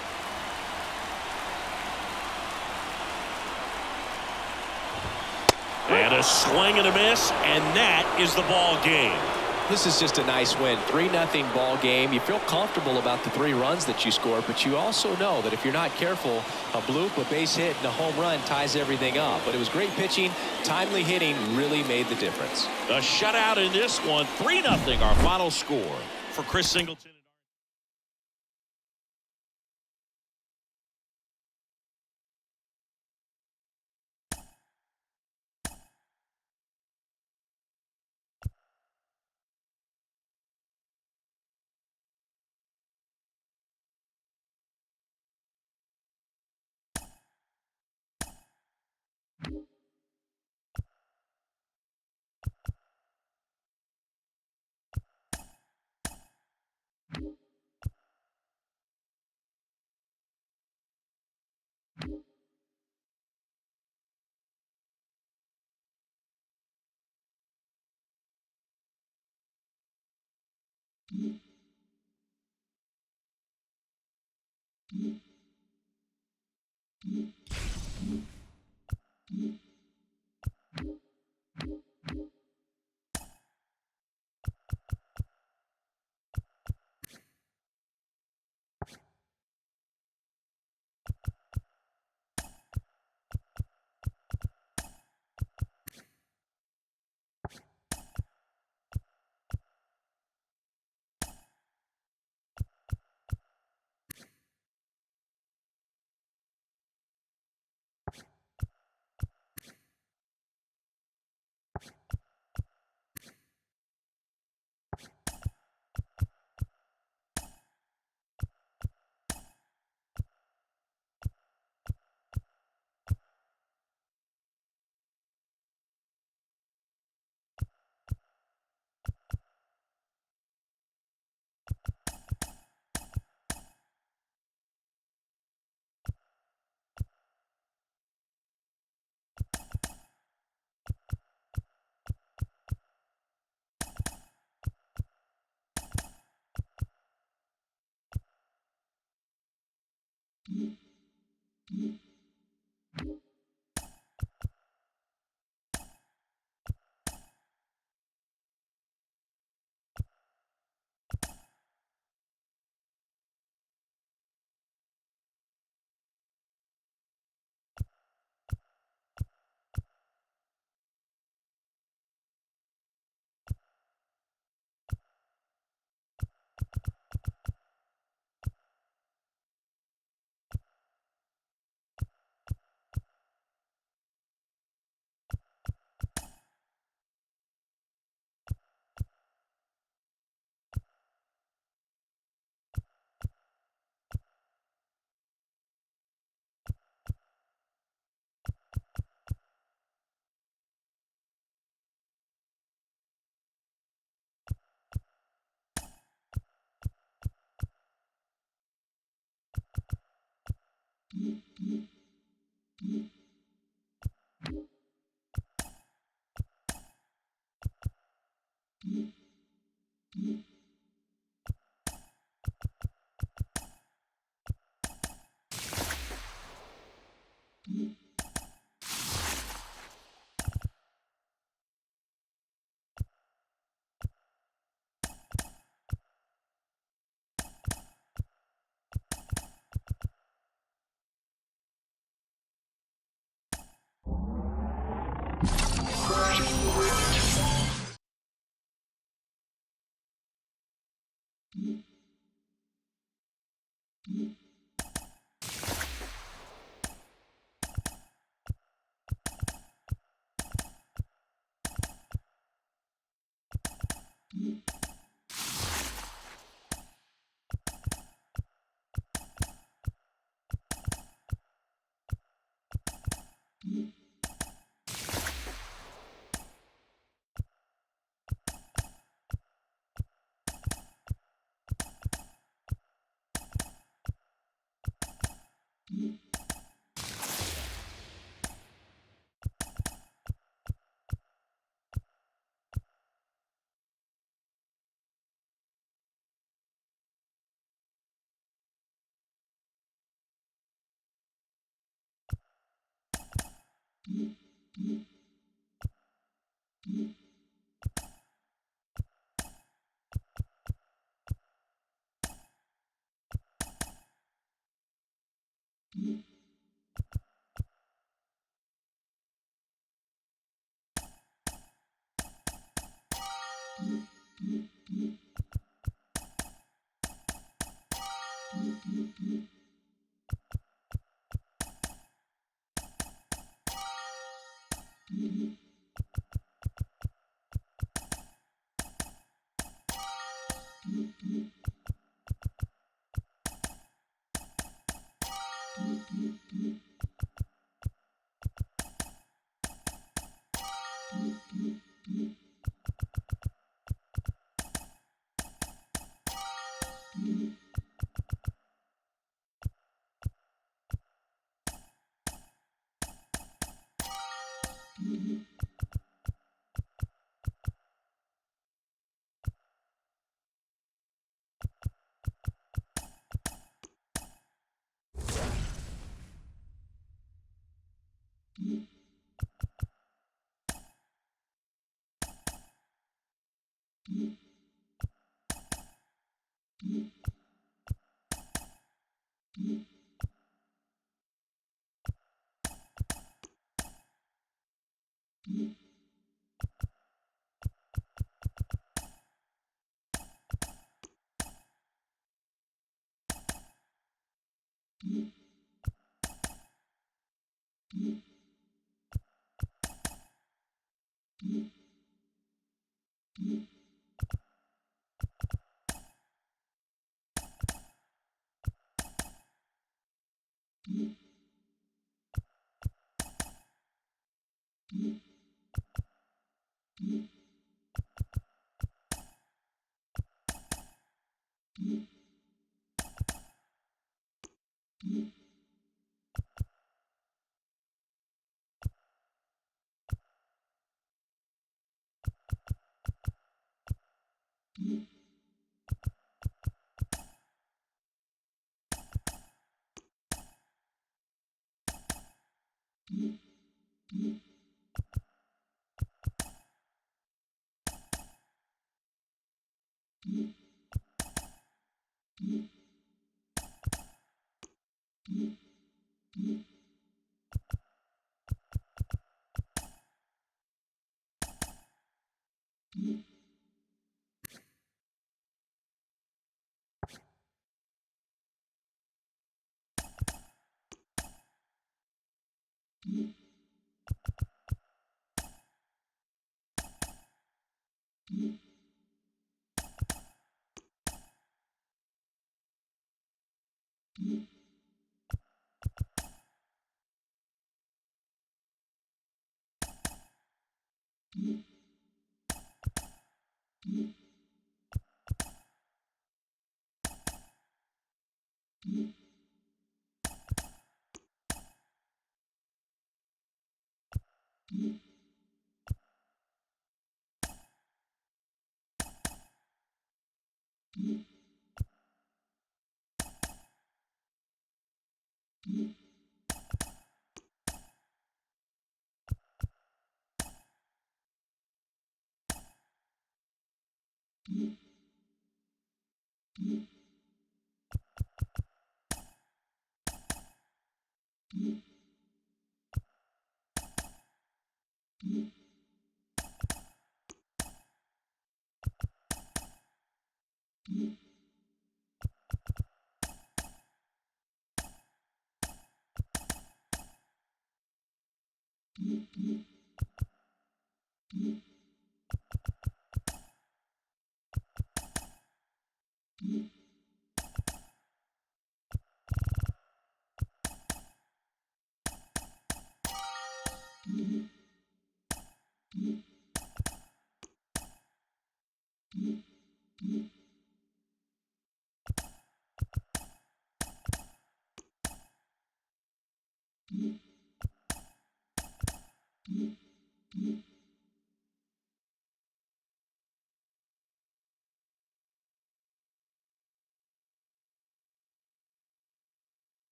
And a swing and a miss, and that is the ball game. This is just a nice win. 3-0 ball game. You feel comfortable about the 3 runs that you scored, but you also know that if you're not careful, a bloop, a base hit, and a home run ties everything up. But it was great pitching. Timely hitting really made the difference. A shutout in this one. 3-0 our final score for Chris Singleton.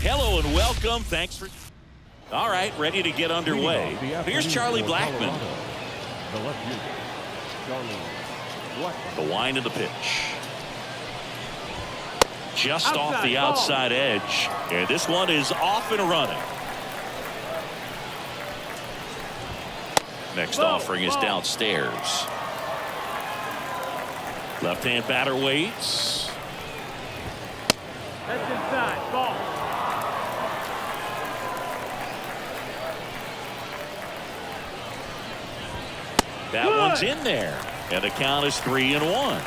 Hello and welcome. Thanks for. All right, ready to get underway. Here's Charlie Blackmon. The left fielder, Charlie Blackmon. The wind of the pitch. Just off the Outside, outside edge. And this one is off and running. Next offering is downstairs. Left-hand batter waits. That's inside. Ball. That one's in there. And the count is 3-1.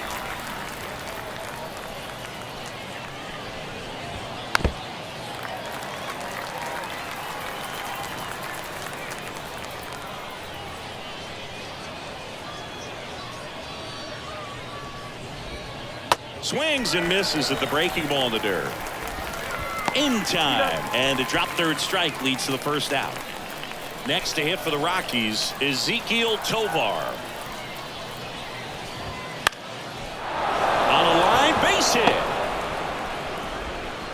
Swings and misses at the breaking ball in the dirt. In time. And a drop third strike leads to the first out. Next to hit for the Rockies is Ezekiel Tovar. On a line, base hit.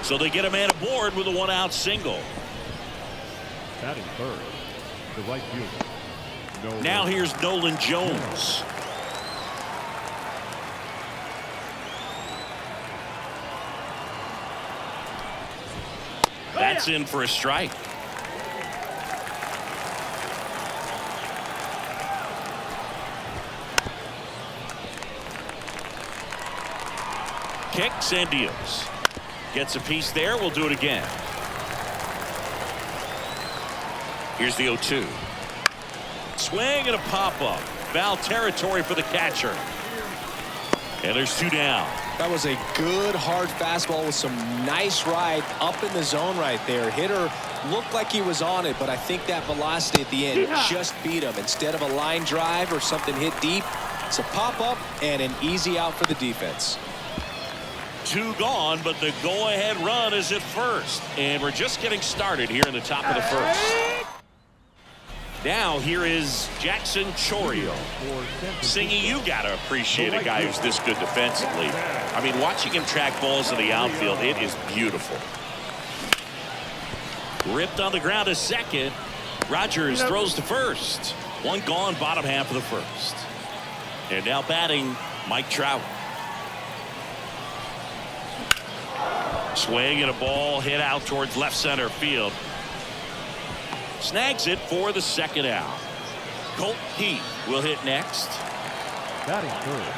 So they get a man aboard with a one-out single. Batting third, the right fielder. Now here's Nolan Jones. That's in for a strike. Kicks and deals. Gets a piece there. We'll do it again. Here's the 0-2. Swing and a pop-up. Foul territory for the catcher. And there's two down. That was a good hard fastball with some nice ride up in the zone right there. Hitter looked like he was on it, but I think that velocity at the end just beat him. Instead of a line drive or something hit deep, it's a pop-up and an easy out for the defense. Two gone, but the go-ahead run is at first. And we're just getting started here in the top of the first. Now here is Jackson Chourio. Singy, you got to appreciate a guy who's this good defensively. I mean, watching him track balls in the outfield, it is beautiful. Ripped on the ground to second. Rogers throws to first. One gone, bottom half of the first. And now batting, Mike Trout. Swing and a ball hit out towards left center field. Snags it for the second out. Colt Heath will hit next. Batting third,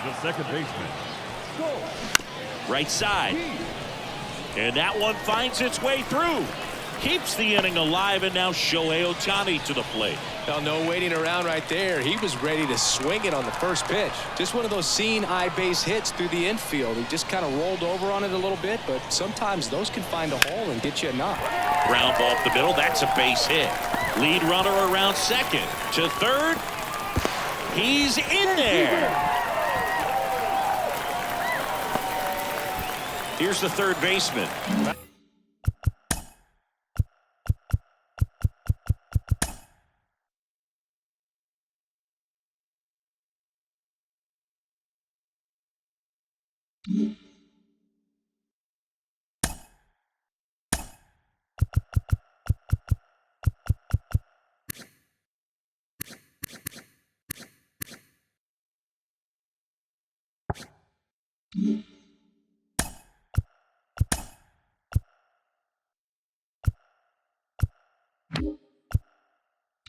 the second baseman. Right side. And that one finds its way through. Keeps the inning alive, and now Shohei Ohtani to the plate. Now, no waiting around right there. He was ready to swing it on the first pitch. Just one of those seeing eye base hits through the infield. He just kind of rolled over on it a little bit, but sometimes those can find a hole and get you a knock. Ground ball up the middle. That's a base hit. Lead runner around second. To third. He's in there. Here's the third baseman.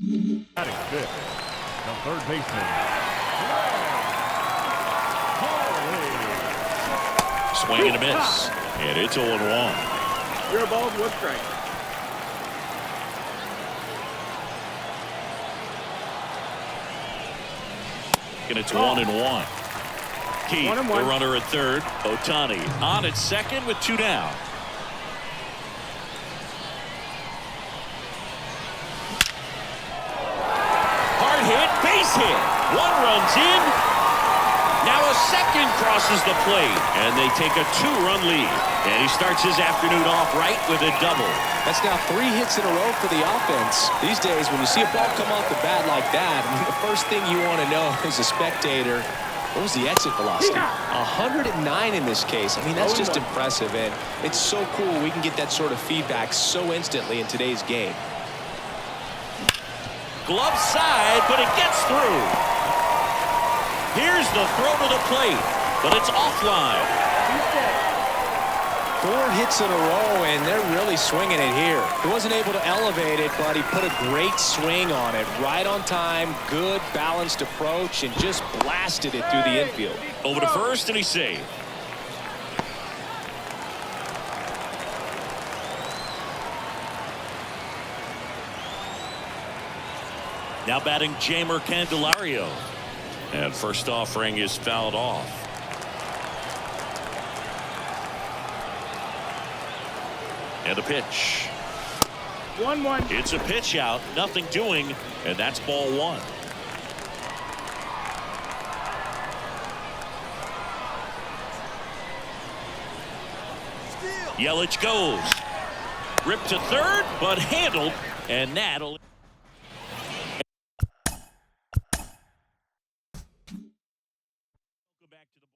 Batting fifth, the third baseman. Swing and a miss. And it's 0-1. Zero balls, one strike. And it's 1-1. Keith, 1-1. the runner at third. Ohtani on at second with 2 down. Hard hit, base hit. 1 runs in. Now a second crosses the plate, and they take a 2-run lead. And he starts his afternoon off right with a double. That's now 3 hits in a row for the offense. These days, when you see a ball come off the bat like that, I mean, the first thing you want to know as a spectator, what was the exit velocity? 109 in this case. I mean, that's just impressive, and it's so cool we can get that sort of feedback so instantly in today's game. Glove side, but it gets through. Here's the throw to the plate, but it's offline. 4 hits in a row, and they're really swinging it here. He wasn't able to elevate it, but he put a great swing on it. Right on time, good, balanced approach, and just blasted it through the infield. Over to first, and he's saved. Now batting Jamer Candelario. And first offering is fouled off. And a pitch. 1-1. It's a pitch out, nothing doing, and that's ball 1. Yelich goes. Ripped to third, but handled, and that'll. Go back to the.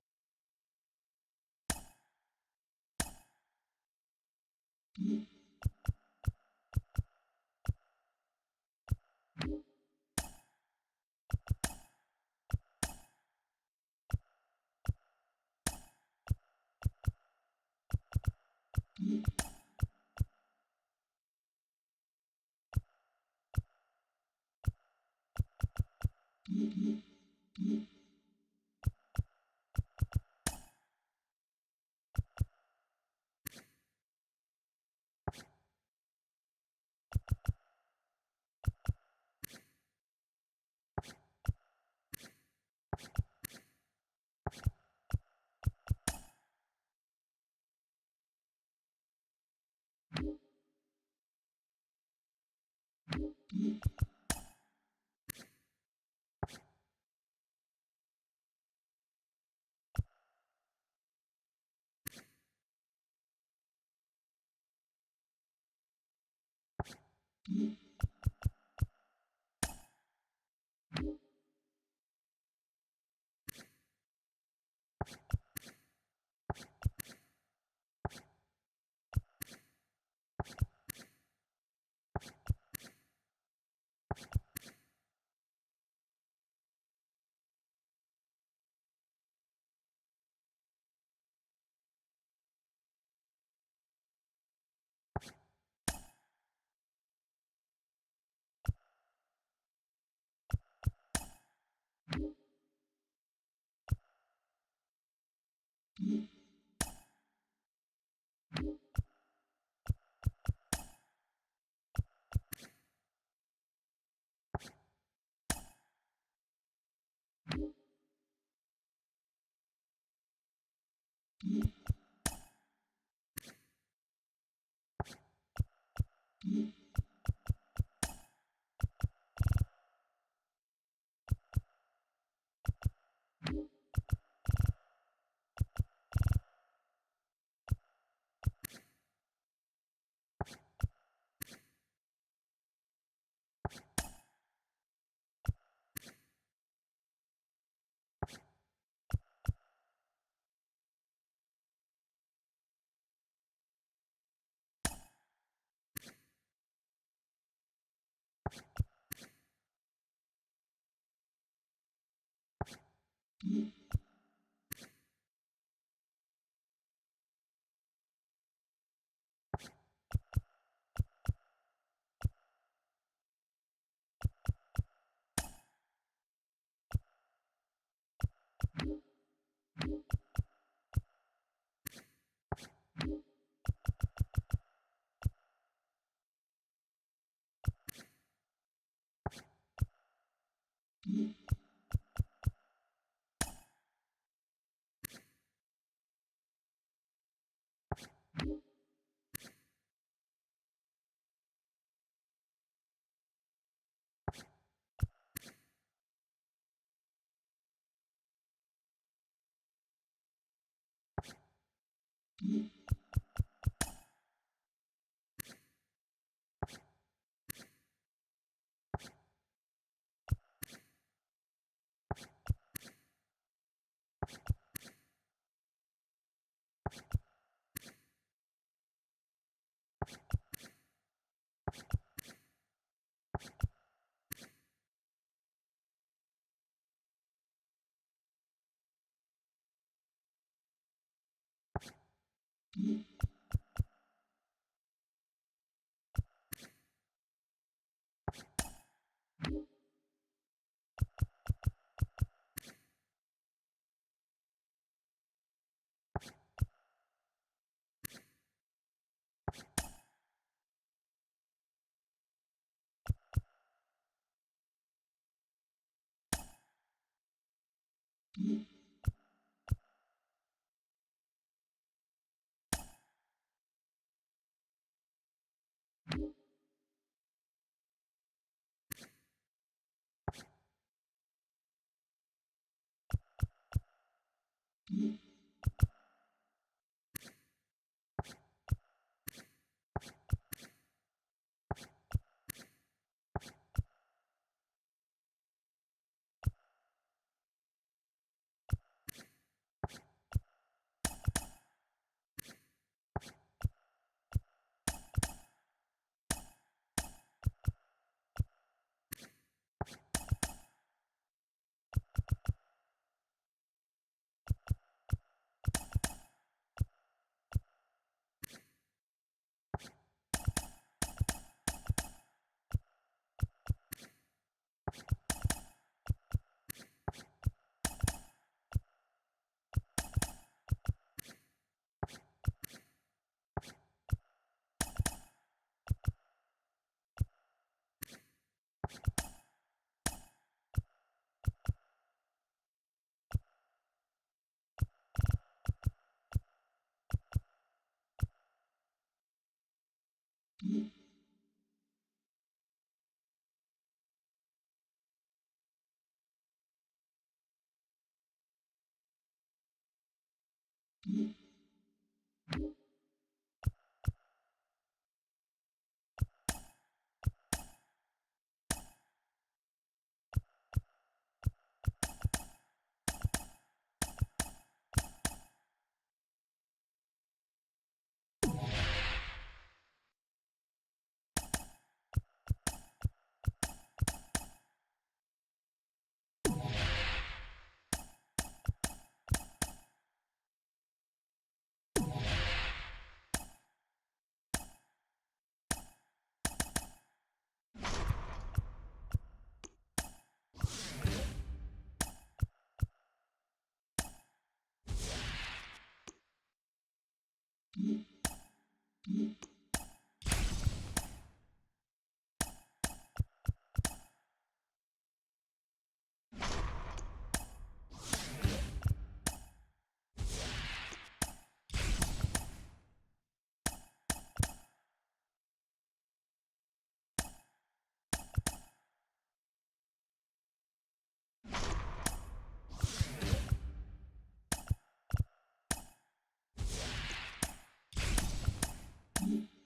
Mm-hmm.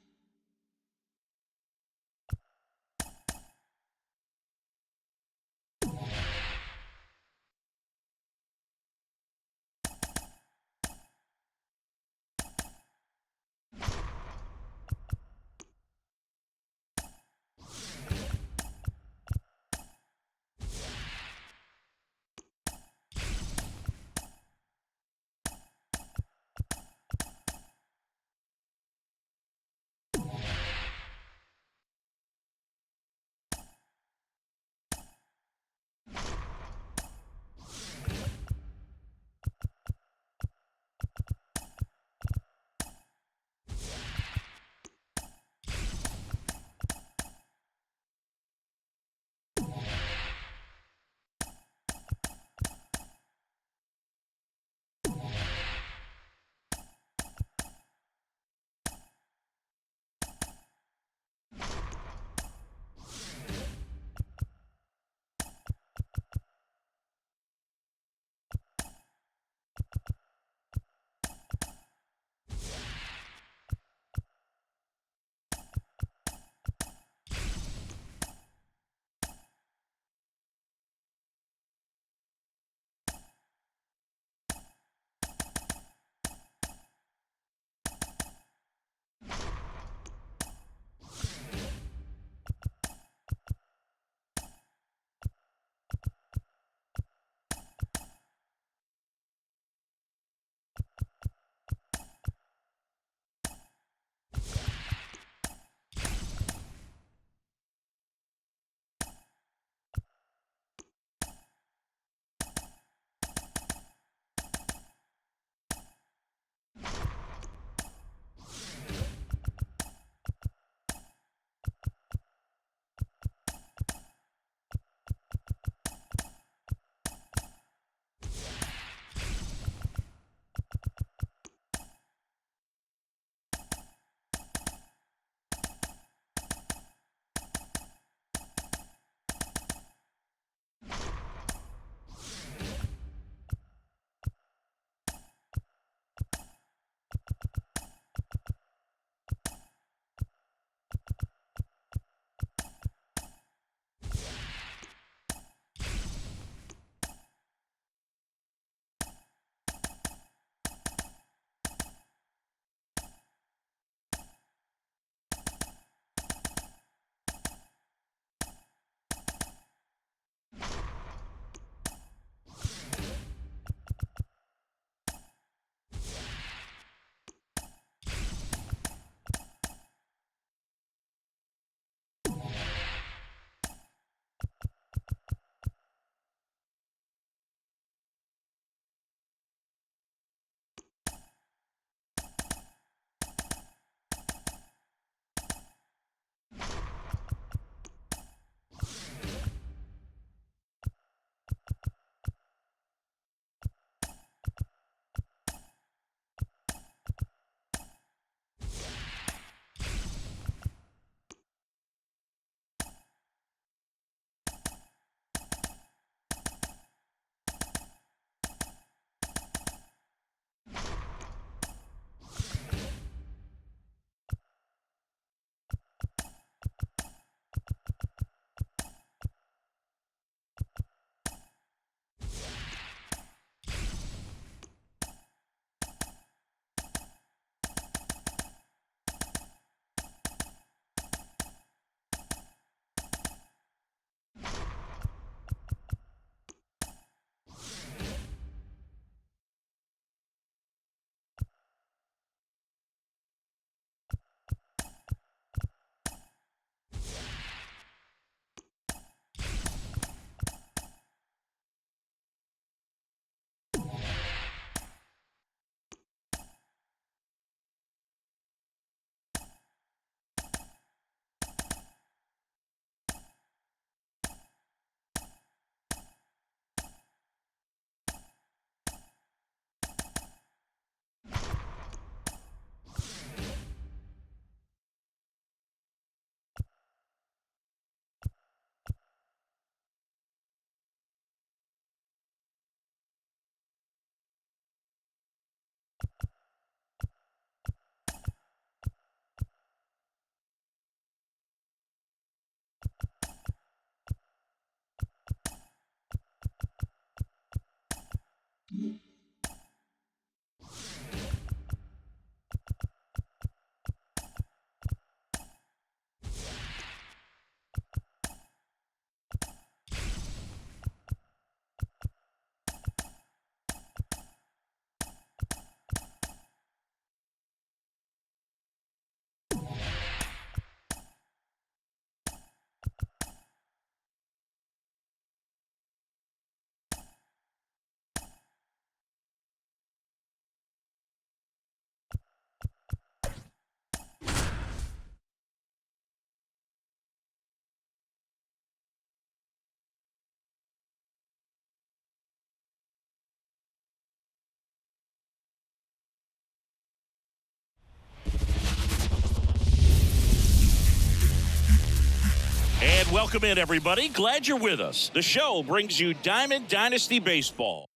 Welcome in, everybody. Glad you're with us. The show brings you Diamond Dynasty Baseball.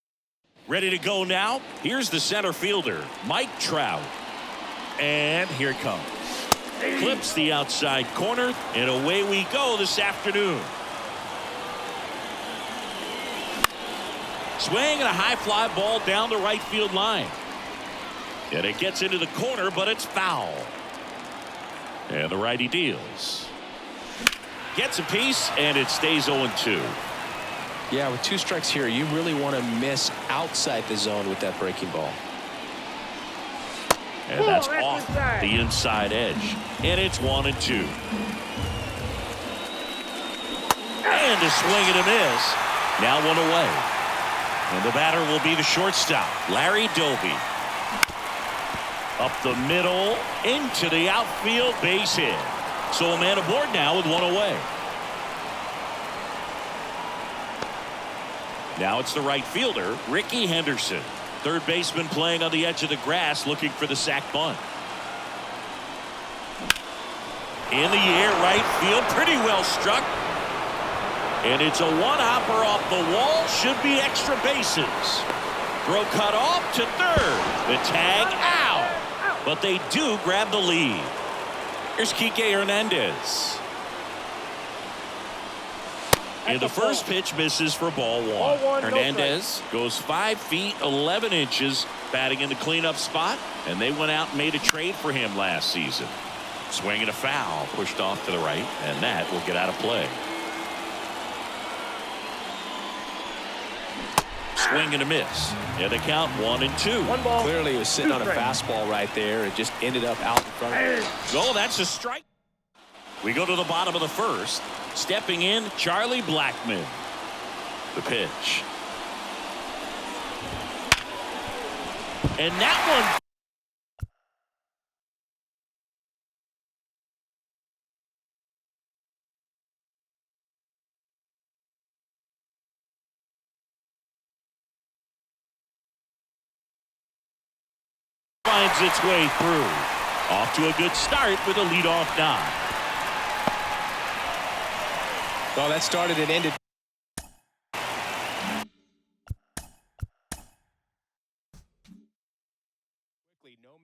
Ready to go now? Here's the center fielder, Mike Trout. And here it comes. Clips the outside corner, and away we go this afternoon. Swing and a high fly ball down the right field line. And it gets into the corner, but it's foul. And the righty deals. Gets a piece, and it stays 0-2. Yeah, with 2 strikes here, you really want to miss outside the zone with that breaking ball. And that's off the inside edge. And it's 1-2. And a swing and a miss. Now 1 away. And the batter will be the shortstop, Larry Doby. Up the middle, into the outfield, base hit. So a man aboard now with 1 away. Now it's the right fielder, Ricky Henderson. Third baseman playing on the edge of the grass, looking for the sac bunt. In the air, right field, pretty well struck. And it's a one-hopper off the wall, should be extra bases. Throw cut off to third. The tag out. But they do grab the lead. Here's Kike Hernandez. And the first pitch misses for ball 1. Hernandez goes 5 feet 11 inches batting in the cleanup spot, and they went out and made a trade for him last season. Swing and a foul pushed off to the right, and that will get out of play. Swing and a miss. And the count 1-2. Clearly he was sitting on a fastball right there. It just ended up out in front of him. Oh, that's a strike. We go to the bottom of the first. Stepping in, Charlie Blackmon. The pitch. And that one finds its way through. Off to a good start with a leadoff knock. Well, that started and ended. Quickly, no